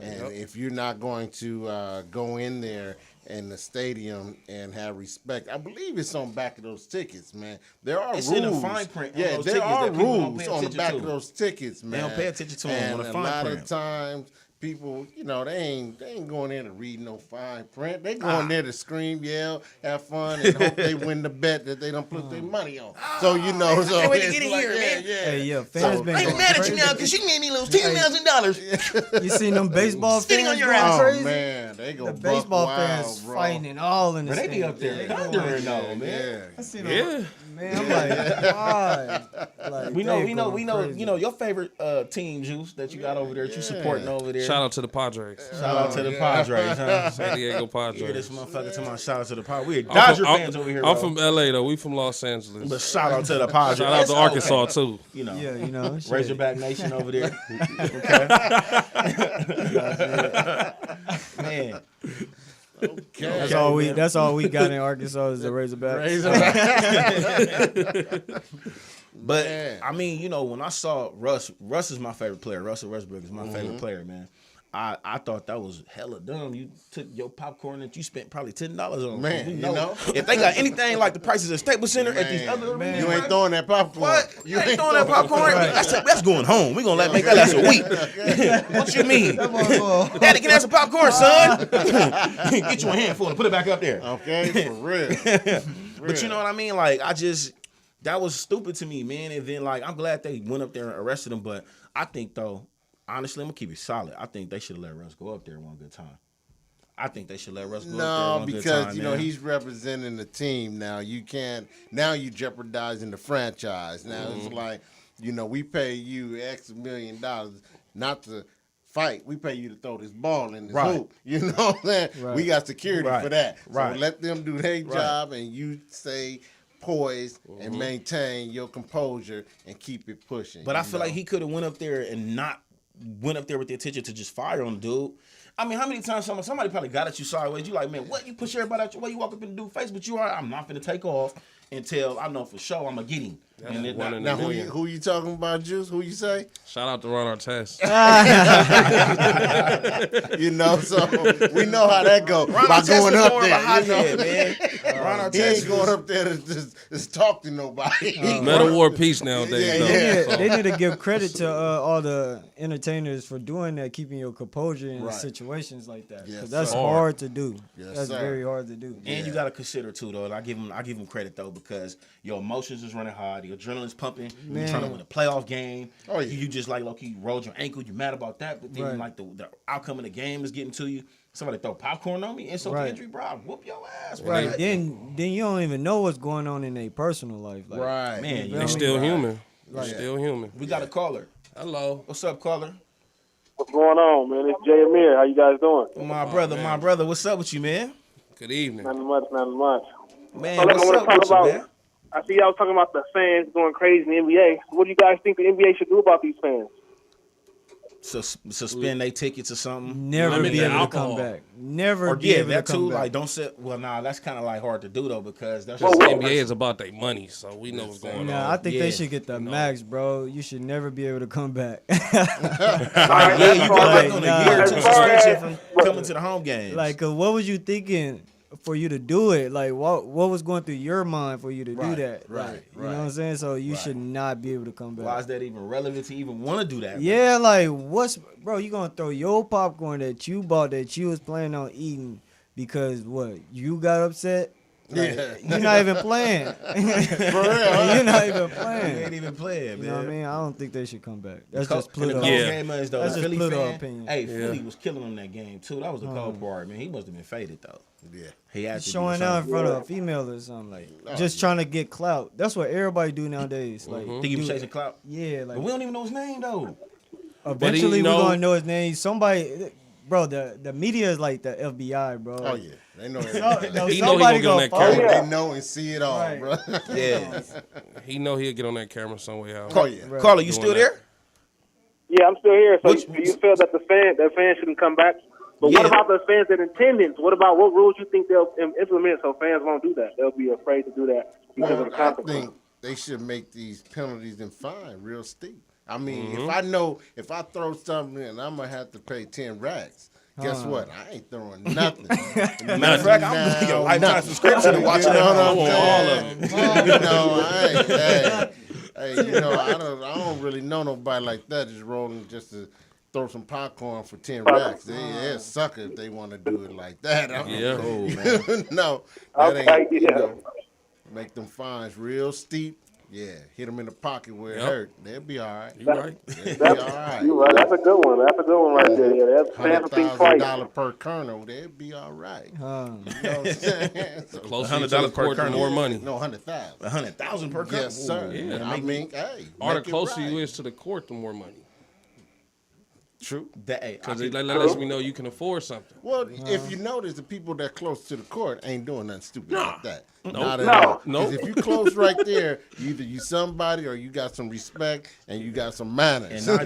And if you're not going to go in there in the stadium and have respect, I believe it's on the back of those tickets, man. There are It's rules. in the fine print on Yeah, those there tickets are that people don't rules pay on the attention back to. of those tickets, man. They don't pay attention to 'em and on the a fine lot print. of times, people, you know, they ain't going in to read no fine print. They going there to scream, yell, have fun, and hope they win the bet that they don't put their money on. So you know, so can't wait to it's get in like, here, man. Hey, yeah, fans been I ain't going mad at you crazy. now because you made me lose $10,000. You seen them baseball Spitting fans on your going ass. Oh crazy? man, they go The buck baseball wild, fans bro. fighting and all in the Bro, they be stadium. up there They thundering going- though, man. Yeah. I seen Yeah. them, man. I'm like, why? Like, We know, they we know, going we know. crazy. You know your favorite team, Juice, that you got over there, that you supporting over there. Shout out to the Padres, Shout out to the Padres, huh? San Diego Hear Padres. this motherfucker to my shout out to the Padres. We I'm Dodger from- fans over here. I'm bro. from LA though. We from Los Angeles. But shout out to the Padres. Shout out It's to Arkansas okay. too. You know, Yeah, you know, shit. Razorback Nation over there. Man, Okay. That's all we got in Arkansas is the Razorbacks. but Man. I mean, you know, when I saw Russ is my favorite player. Russell Westbrook is my favorite player, man. I thought that was hella dumb. You took your popcorn that you spent probably $10 on. Man, We you know? if they got anything like the prices at Staples Center at these other arenas, You ain't bro, throwing that popcorn. What? You ain't throwing that popcorn? That's going home. We gonna make that last a week. What you mean? Daddy, can I have some popcorn, son? Get you a handful and put it back up there. Okay, for real. But you know what I mean? Like, that was stupid to me, man. And then, like, I'm glad they went up there and arrested him. But I think, though, honestly, I'm gonna keep it solid. I think they should have let Russ go up there one good time. I think they should let Russ go up there No, one good because time, you know man. he's representing the team now. You can't. Now you jeopardizing the franchise. Now it's like, you know, we pay you X $1 million not to fight. We pay you to throw this ball in this Right. hoop. You know what I'm saying? Right. We got security Right. for that. Right. So let them do their job, and you stay poised and maintain your composure and keep it pushing. But I you feel know? like he could have went up there and not went up there with the intention to just fire on the dude. I mean, how many times somebody probably got at you sideways? You like, man, what? You push everybody out your way? You walk up in the dude's face, but you are. I'm not finna take off until I know for sure I'm gonna get him. And then one in Now the who million. you talking about, Juice? Who you say? Shout out to Ron Artest. You know, so we know how that go. Ron By Artest going was up more of a there, you hothead, know? man. Ron He Artest ain't going up there to just talk to nobody. Metal War Peace nowadays. Yeah, though. They need to give credit to all the entertainers for doing that, keeping your composure in Right. situations like that. 'Cause Yes, that's sir. hard to do. Yes, That's sir. very hard to do. And you gotta consider too, though. I give him credit though because your emotions is running high, the adrenaline's pumping. You're trying to win a playoff game. Oh, yeah. You just like low-key rolled your ankle. You mad about that, but then Right. like the outcome of the game is getting to you. Somebody throw popcorn on me, insult Right. to injury, bro. I'll whoop your ass. Right. Right. Then you don't even know what's going on in their personal life. Like, Right. Man, They still human. Right. Still human. We got a caller. Hello. What's up, caller? What's going on, man? It's Jay Amir. How you guys doing? My brother. What's up with you, man? Good evening. Nothing much, nothing much. Man, So, look, I what's want up to talk with you, about. man? I see y'all talking about the fans going crazy in the NBA. What do you guys think the NBA should do about these fans? suspend their tickets or something. Never Limit be the able alcohol. to come back. Never Or be yeah, able that to come too. back. Like don't sit. Well, nah, that's kind of like hard to do though because that's Because just the NBA is about their money, so we know what's going on. Nah, I think Yeah. they should get the No. max, bro. You should never be able to come back. yeah, you get like on a Nah. year or two As far as- suspension from coming to the home games. Like, what was you thinking for you to do it? Like, what was going through your mind for you to do Right, that? right, Like, you right. know what I'm saying? So you Right. should not be able to come why back. is that even relevant to even want to do that? Yeah, like, bro, you gonna throw your popcorn that you bought that you was planning on eating because what? You got upset? Like, Yeah. You're not even playing. For real, huh? You're not even You playing. ain't even playing, You man. know what I mean? I don't think they should come back. That's Co- just and the Pluto. cold Yeah. game is though. That's the just Philly Pluto fan. opinion. Hey, Yeah. Philly was killing him that game too. That was the cold part, man. He must have been faded though. Yeah. He had to be Showing or out in something. front of a female or something like Oh, just yeah. trying to get clout. That's what everybody do nowadays. Like, Think he was do- chasing clout? yeah, like But we don't even know his name though. eventually know- we're gonna know his name. Somebody, bro. The media is like the FBI, bro. Oh yeah, they know No, everything. no, He know he somebody gonna get on that follow. camera. They know and see it all, Right. bro. Yeah. He know he'll get on that camera somewhere. Oh yeah. Right. Carla, you Doing still that. there? Yeah, I'm still here. So Which- do you feel that that fans shouldn't come back? But Yeah. what about the fans in attendance? What rules you think they'll implement so fans won't do that? They'll be afraid to do that because of Well, the I consequences. think they should make these penalties and fine real steep. I mean, Mm-hmm. if I throw something in, I'm gonna have to pay 10 racks. Guess what? I ain't throwing nothing. Matter of fact, I'm gonna get a lifetime subscription to watch You it know what at I'm home. saying? You know, hey, you know, I don't really know nobody like that just rolling just to throw some popcorn for 10 racks. They're a sucker if they want to do it like that. I mean, Yeah. Cool, man. no, that Okay, ain't, you yeah. know, make them fines real steep. Yeah, hit them in the pocket where it Yep. hurt. They'll be all right. You right? They'll be all right. You're right. That's a good one. That's a good one right there. Yeah, that's fans will think twice. $100,000 per kernel, they'll be all right. You know what I'm saying? So, Closer you to $100 the per court, the kernel. more money. no, 100,000. 100,000 per cup. Yes, sir. Ooh, Yeah. I mean, hey, Or the make it closer right. you is to the court, the more money. True. That, hey, Because I- that lets me know you can afford something. Well, if you notice, the people that close to the court ain't doing nothing stupid like that. Not at No. all. Nope. 'Cause if you close right there, either you somebody or you got some respect and you got some manners. And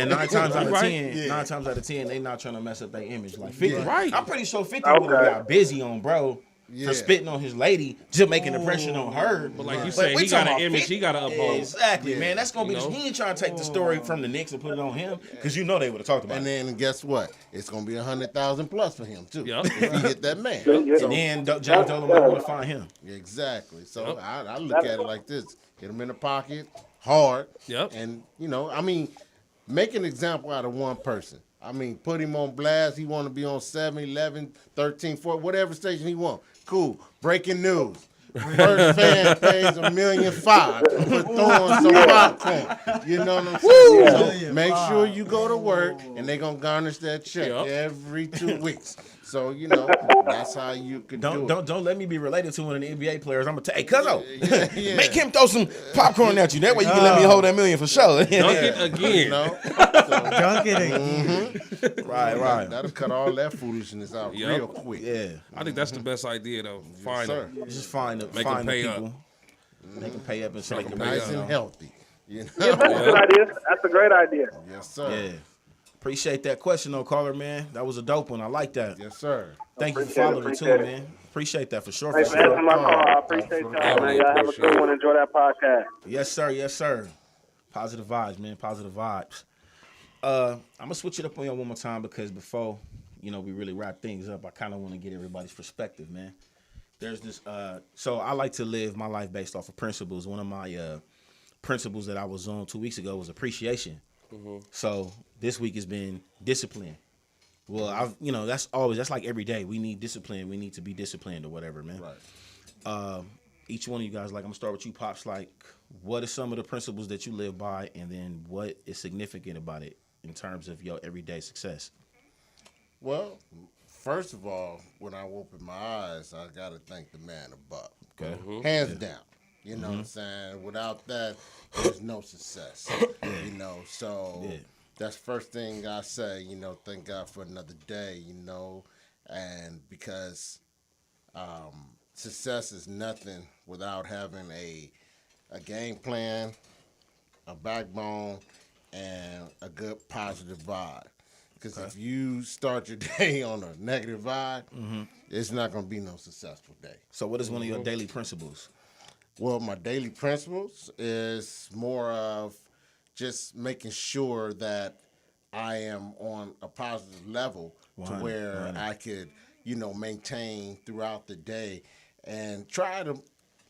nine times out of Right. 10, Yeah. 9 times out of 10, they not trying to mess up their image. Like 50, Yeah. Right. I'm pretty sure 50 would have got busy on bro Yeah. for spitting on his lady, just making an impression on her. But like you But said, we he got talking an about image 50. he got to uphold. Exactly, Yeah. man. That's gonna be. You know? He ain't trying to take the story from the Knicks and put it on him because you know they would have talked about And it. then guess what? It's gonna be 100,000 plus for him too. Yep. If he hit that man. Yeah. So, And then James Dolan might want to find him. exactly. So Yep. I look at it like this: hit him in the pocket, hard. Yep. And I mean, make an example out of one person. I mean, put him on blast. He want to be on 7, 11, 13, 14, whatever station he want. Cool. Breaking news. First fan pays $1.5 million for throwing some popcorn. You know what I'm saying? So make sure you go to work, and they're gonna garnish that check Yep. every 2 weeks. So that's how you could do it. Don't let me be related to one of the NBA players. I'm gonna take, hey, cuzzo, Yeah. make him throw some popcorn at you. That way you can let me hold that million for sure. Dunk it again. You know? Dunk it again. Right. That'll cut all that foolishness out Yep. real quick. Yeah. I think that's the best idea though. Find sir. them. Just find the Make 'em find the pay people. Make them pay up and so they can Nice pay and up. healthy. You know? That's a good idea. That's a great idea. Yes, sir. Yeah. Appreciate that question, though, caller, man. That was a dope one. I like that. Yes, sir. Thank you for Appreciate it, following too, appreciate it. man. Appreciate that for sure. Thanks For for sure. answering my call. I appreciate y'all, man. Y'all have a good one. Enjoy that podcast. Yes, sir. Yes, sir. Positive vibes, man. Positive vibes. I'm gonna switch it up on y'all one more time because before we really wrap things up, I kind of want to get everybody's perspective, man. There's this. So I like to live my life based off of principles. One of my principles that I was on 2 weeks ago was appreciation. So this week has been discipline. Well, that's like every day. We need discipline. We need to be disciplined or whatever, man. Right. Each one of you guys, like I'm gonna start with you, Pops. Like, what are some of the principles that you live by, and then what is significant about it in terms of your everyday success? Well, first of all, when I open my eyes, I got to thank the man above. Okay. Hands down. You know what I'm saying? Without that, there's no success. So that's first thing I say, thank God for another day, and because success is nothing without having a game plan, a backbone, and a good positive vibe. Because if you start your day on a negative vibe, it's not going to be no successful day. So what is one of your daily principles? Well, my daily principles is more of just making sure that I am on a positive level to where I could, maintain throughout the day and try to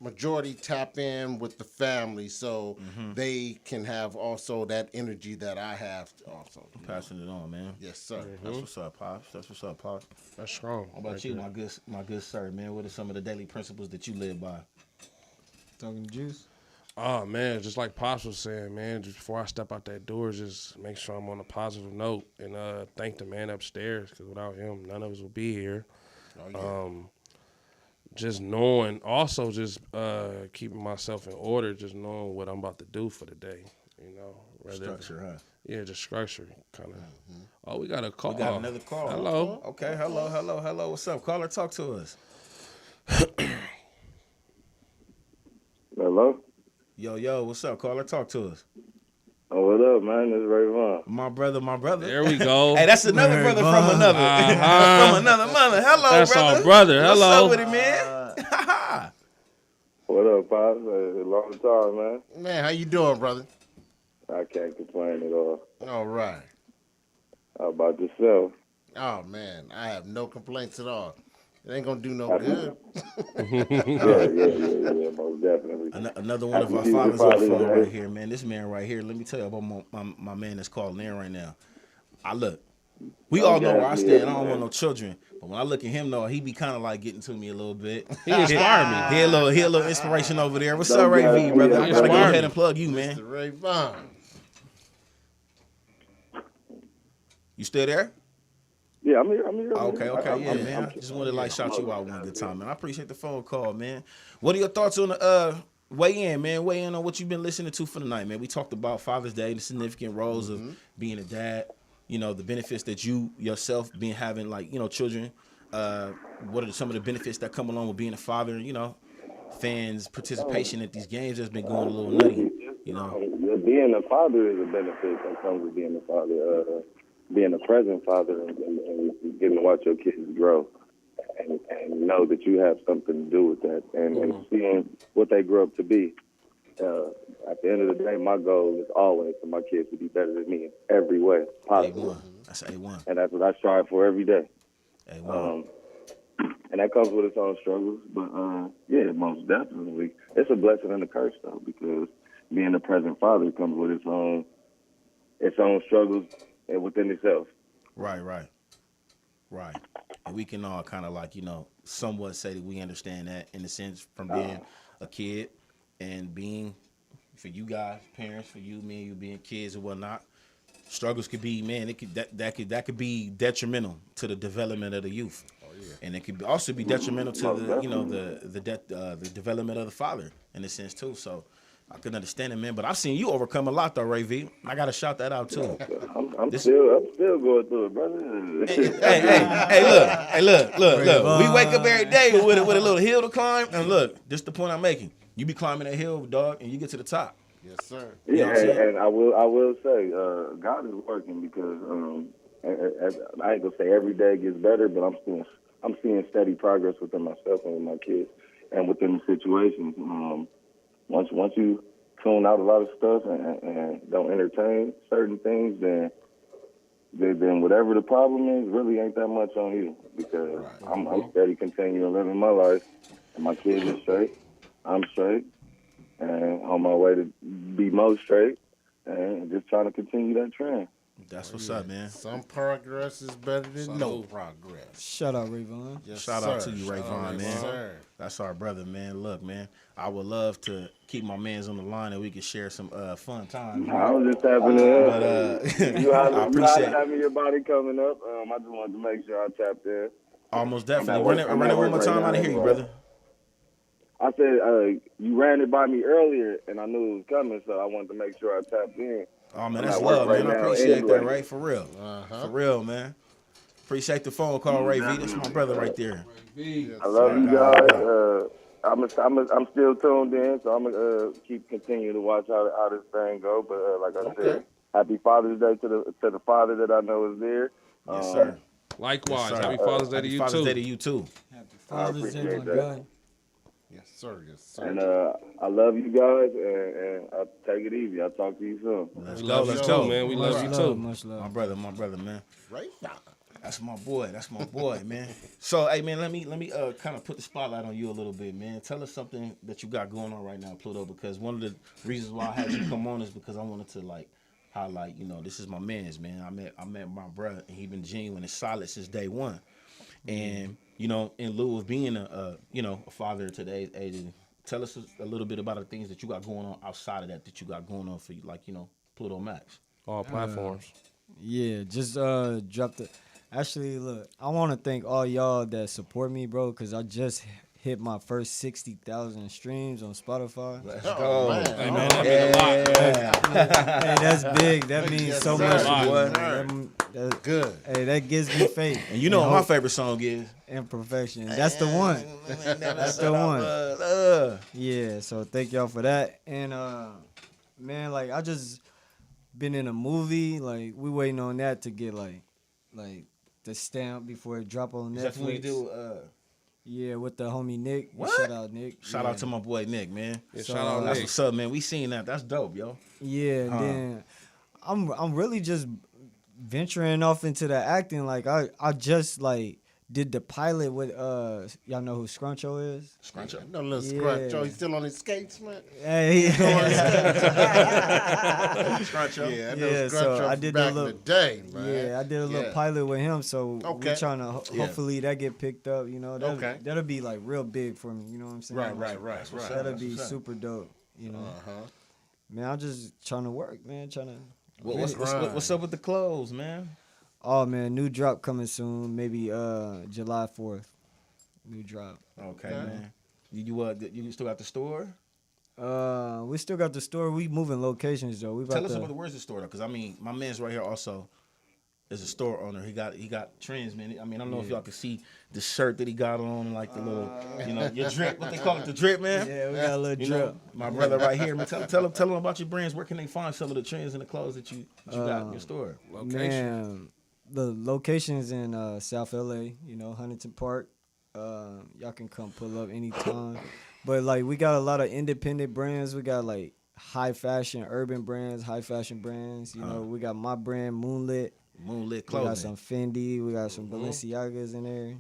majority tap in with the family so they can have also that energy that I have also. Passing it on, man. Yes, sir. That's what's up, Pops. That's what's up, Pops. That's strong. How about you, my good sir, man? What are some of the daily principles that you live by? Talking juice. Oh, man, just like Pops was saying, man, just before I step out that door, just make sure I'm on a positive note and thank the man upstairs, because without him, none of us would be here. Oh, yeah. Just knowing, also just keeping myself in order, just knowing what I'm about to do for the day, Structure, huh? Yeah, just structure, kind of. Oh, we got a call. We got another call. Hello. Okay, hello. What's up? Caller, talk to us. Hello? Yo, what's up? Caller, talk to us. Oh, what up, man? This is Ray Vaughn. My brother. There we go. Hey, that's another brother from another. From another mother. Hello, that's brother. Our brother. Hello. What's up with it, man? What up, Pops? A long time, man. Man, how you doing, brother? I can't complain at all. All right. How about yourself? Oh, man, I have no complaints at all. It ain't going to do no good. Yeah, most definitely. Another one of our fathers on the phone right here, man. This man right here, let me tell you about my man that's calling in right now. We all know where I stand. I don't want no children. But when I look at him, though, he be kind of like getting to me a little bit. He inspired me. He a little inspiration over there. What's up, Ray V, brother? I gotta go ahead and plug you, man. Mr. Ray Vaughn. You still there? Yeah, I'm here. Okay, yeah, man. I just wanted to shout you out one good time, man. I appreciate the phone call, man. What are your thoughts on the weigh in, man? Weigh in on what you've been listening to for the night, man. We talked about Father's Day, the significant roles of being a dad. The benefits that you yourself having children. What are some of the benefits that come along with being a father? Fans' participation at these games has been going a little nutty. Being a father is a benefit that comes with being a father. Being a present father and getting to watch your kids grow and know that you have something to do with that and seeing what they grow up to be. At the end of the day, my goal is always for my kids to be better than me in every way possible. A1. That's A1. And that's what I strive for every day. A1. And that comes with its own struggles. But, yeah, most definitely. It's a blessing and a curse, though, because being a present father comes with its own struggles within itself. Right. And we can all kind of somewhat say that we understand that in a sense from being a kid and being, for you guys, parents, for you, me and you being kids and whatnot, struggles could be, man, that could be detrimental to the development of the youth. Oh, yeah. And it could also be detrimental to the development of the father in a sense too. So I can understand it, man. But I've seen you overcome a lot, though, Ray V. I gotta shout that out too. I'm still going through it, brother. Hey, look. We wake up every day with a little hill to climb, and look, this is the point I'm making. You be climbing that hill, dog, and you get to the top. Yes, sir. Yeah, and I will say, God is working because I ain't gonna say every day gets better, but I'm seeing steady progress within myself and with my kids and within the situations. Once you tune out a lot of stuff and don't entertain certain things, then whatever the problem is really ain't that much on you because I'm steady continuing living my life and my kids are straight, I'm straight, and on my way to be more straight and just trying to continue that trend. That's what's up, man. Some progress is better than no progress. Shout out, Ray Vaughn. Yes, Shout out to you, Ray Vaughn, man. Sir. That's our brother, man. Look, man, I would love to keep my mans on the line and we could share some fun times. I was just tapping in. But you I appreciate having your body coming up. I just wanted to make sure I tapped in. Almost definitely. Run it one more time. I didn't hear you, brother. I said you ran it by me earlier, and I knew it was coming, so I wanted to make sure I tapped in. Oh, man, that's love, man. I appreciate that, Ray, for real. For real, man. Appreciate the phone call, Ray V. That's my brother right there. I love you guys. I'm still tuned in, so I'm gonna continue to watch how this thing go. But like I said, Happy Father's Day to the father that I know is there. Yes, sir. Likewise. Yes, sir. Happy Father's Day to Happy you Father's too. Day to you too. Happy I Father's Day, appreciate my that. guy. Yes, sir. Yes, sir. And I love you guys, and I'll take it easy. I'll talk to you soon. Let's We go. love you Let's too, go. man. We love you Much too. love, much love. My brother, man. Right now. That's my boy. That's my boy, man. So, hey, man, let me kind of put the spotlight on you a little bit, man. Tell us something that you got going on right now, Pluto, because one of the reasons why I had you come on is because I wanted to highlight, this is my man's, man. I met my brother, and he been genuine and solid since day one. And in lieu of being a father at today's age, tell us a little bit about the things that you got going on outside of that you got going on for you, Pluto Max. All platforms. Yeah, just dropped the. Actually, look, I want to thank all y'all that support me, bro, because I just hit my first 60,000 streams on Spotify. Let's go. Man. Hey, man, that means a lot, man. Hey, that's big. That means Yes, so sir. much. Yes, to me, sir. man. That- Good. Hey, that gives me faith. And you know what my hope favorite song is? and perfection. That's the one. That's the one. Yeah, so thank y'all for that. And man, I just been in a movie. We waiting on that to get like the stamp before it drop on Netflix. That's what we do. Yeah, with the homie Nick. What? Shout out Nick. Shout out to my boy Nick, man. Yeah, So, shout out That's Nick. what's up, man. We seen that. That's dope, yo. Yeah, and then I'm really just venturing off into the acting. I just did the pilot with y'all know who Scruncho is? Scrunch up. No little Yeah. scrunch. Oh, he's still on his skates, man. Hey, Scrunch up. Yeah, I know Yeah, Scrunch so I from did back the in the day, man. yeah, I did a little Yeah. pilot with him, so Okay. we're trying to hopefully that get picked up. Okay. That'll be real big for me. You know what I'm saying? Right. That'll be super dope. Uh-huh. Man, I'm just trying to work, man. What's up with the clothes, man? Oh man, new drop coming soon. Maybe July 4th. New drop. Okay, man. You still got the store? We still got the store. We moving locations though. Tell us about where's the store though, because my man's right here also is a store owner. He got trends, man. I don't know if y'all can see the shirt that he got on, and the little, your drip. What they call it, the drip, man. Yeah, we got a little drip. My brother right here, man. Tell them about your brands. Where can they find some of the trends and the clothes that you got in your store? Location. Man, the location's in South LA. Huntington Park. Y'all can come pull up anytime. But we got a lot of independent brands. We got high fashion urban brands, high fashion brands. We got my brand Moonlit. Moonlit We clothing. got some Fendi. We got some Balenciagas in there.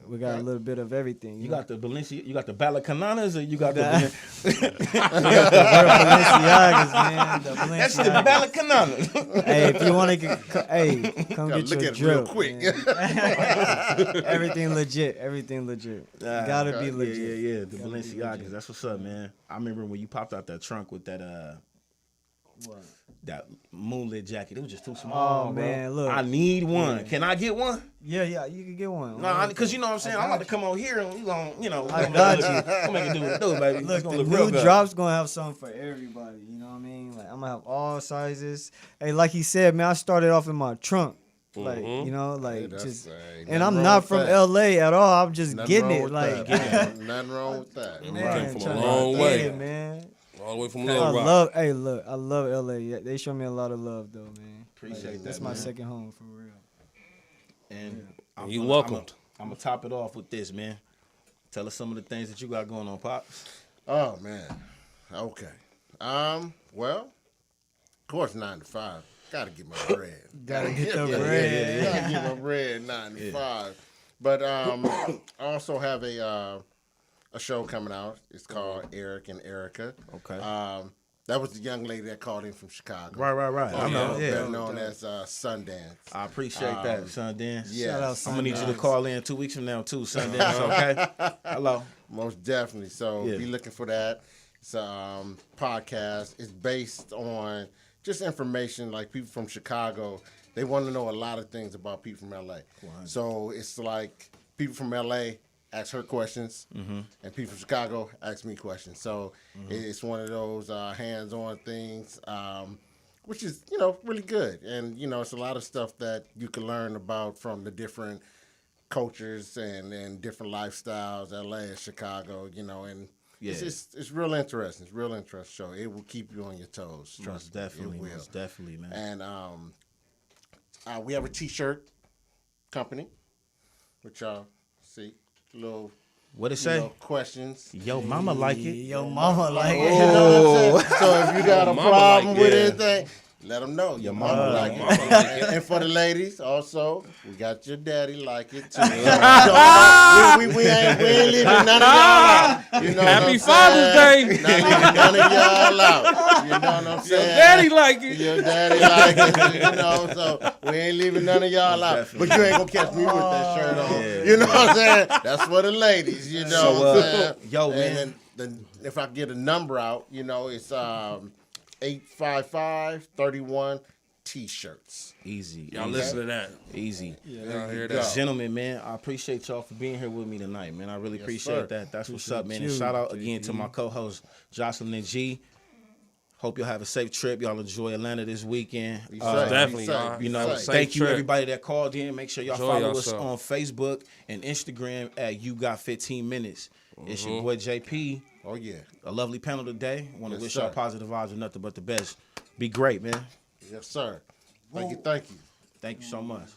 We got a little bit of everything. You got the Balenciaga, you got the Balacananas, or you got the We got the real Balenciagas, man. The that's the Balenciagas. Balacananas. Hey, if you want to come Gotta get look your at it real drip. quick. man. Everything legit. Gotta be legit. Yeah. The Balenciagas. That's what's up, man. I remember when you popped out that trunk with that that moonlit jacket. It was just too small. Oh, bro. man, look. I need one. Can I get one? Yeah, you can get one. No, because you know what I'm saying. I'm about to come on here and we gonna, I got you. We'll make it do what it do, baby. It's Look, gonna the look real new good. drop's gonna have something for everybody. You know what I mean? I'm gonna have all sizes. Hey, like he said, man, I started off in my trunk. That's just, ain't and nothing I'm wrong not with from that. LA at all. I'm just Nothing getting wrong it. with that. Nothing wrong with that. We man, came from a trying to long get way. it, man. All the way from I Little Rock. love LA. Yeah, they show me a lot of love though, man. Appreciate that. That's my man. second home for real. And You welcomed. I'm gonna top it off with this, man. Tell us some of the things that you got going on, Pops. Oh man. Okay. Well, of course 9 to 5. Gotta get my bread. Gotta get the Yeah, bread. Gotta get my bread 9 to 5. But I also have a show coming out. It's called Eric and Erica. Okay. That was the young lady that called in from Chicago. Right. I know. Better known as Sundance. I appreciate that, Sundance. Yeah. Shout out I'm gonna need you to Sundance. call in 2 weeks from now too, Sundance. Okay. Hello. Most definitely. So Yeah. be looking for that. It's a podcast. It's based on just information like people from Chicago. They want to know a lot of things about people from LA. So it's like people from LA ask her questions, and people from Chicago ask me questions. So it's one of those hands-on things, which is, really good. And, it's a lot of stuff that you can learn about from the different cultures and different lifestyles, LA and Chicago, and Yeah. It's real interesting. It's real interesting show. It will keep you on your toes. Trust me, Definitely, it will. most definitely, man. And we have a T-shirt company, which y'all see. Little What it say? Questions. Yo, mama like it. Yo, mama like You it. know what I'm saying? So if you got a Mama problem like with it. anything, let them know. Your mama like it. Mama like it. And for the ladies, also, we got your daddy like it too. we ain't leaving none of y'all out. You know Happy what I'm Father's saying? Day. Not leaving none of y'all out. You know what I'm saying? Your daddy like it. Your daddy like it. You know, so we ain't leaving none of y'all out. But you ain't gonna catch me with that shirt on. Yeah, You know what I'm saying? That's for the ladies. You know So, what I'm saying? yo, And man. then if I get a number out, you know, it's 855-31 T-shirts. Easy. Y'all easy. listen to that. Easy. Y'all hear go. that? Gentlemen, man, I appreciate y'all for being here with me tonight, man. I really appreciate sir. that. That's what's Appreciate up, man. you, And shout out JP. again to my co-host Jocelyn and G. Hope y'all have a safe trip. Y'all enjoy Atlanta this weekend. Be Uh, safe, definitely, be safe, y'all. be You know, safe. thank you trip. everybody that called in. Make sure y'all Enjoy follow yourself. us on Facebook and Instagram at You Got 15 Minutes. It's your boy JP. Oh, yeah. A lovely panel today. Want to Yes, wish sir. y'all positive vibes and nothing but the best. Be great, man. Yes, sir. Thank you. Thank you so much.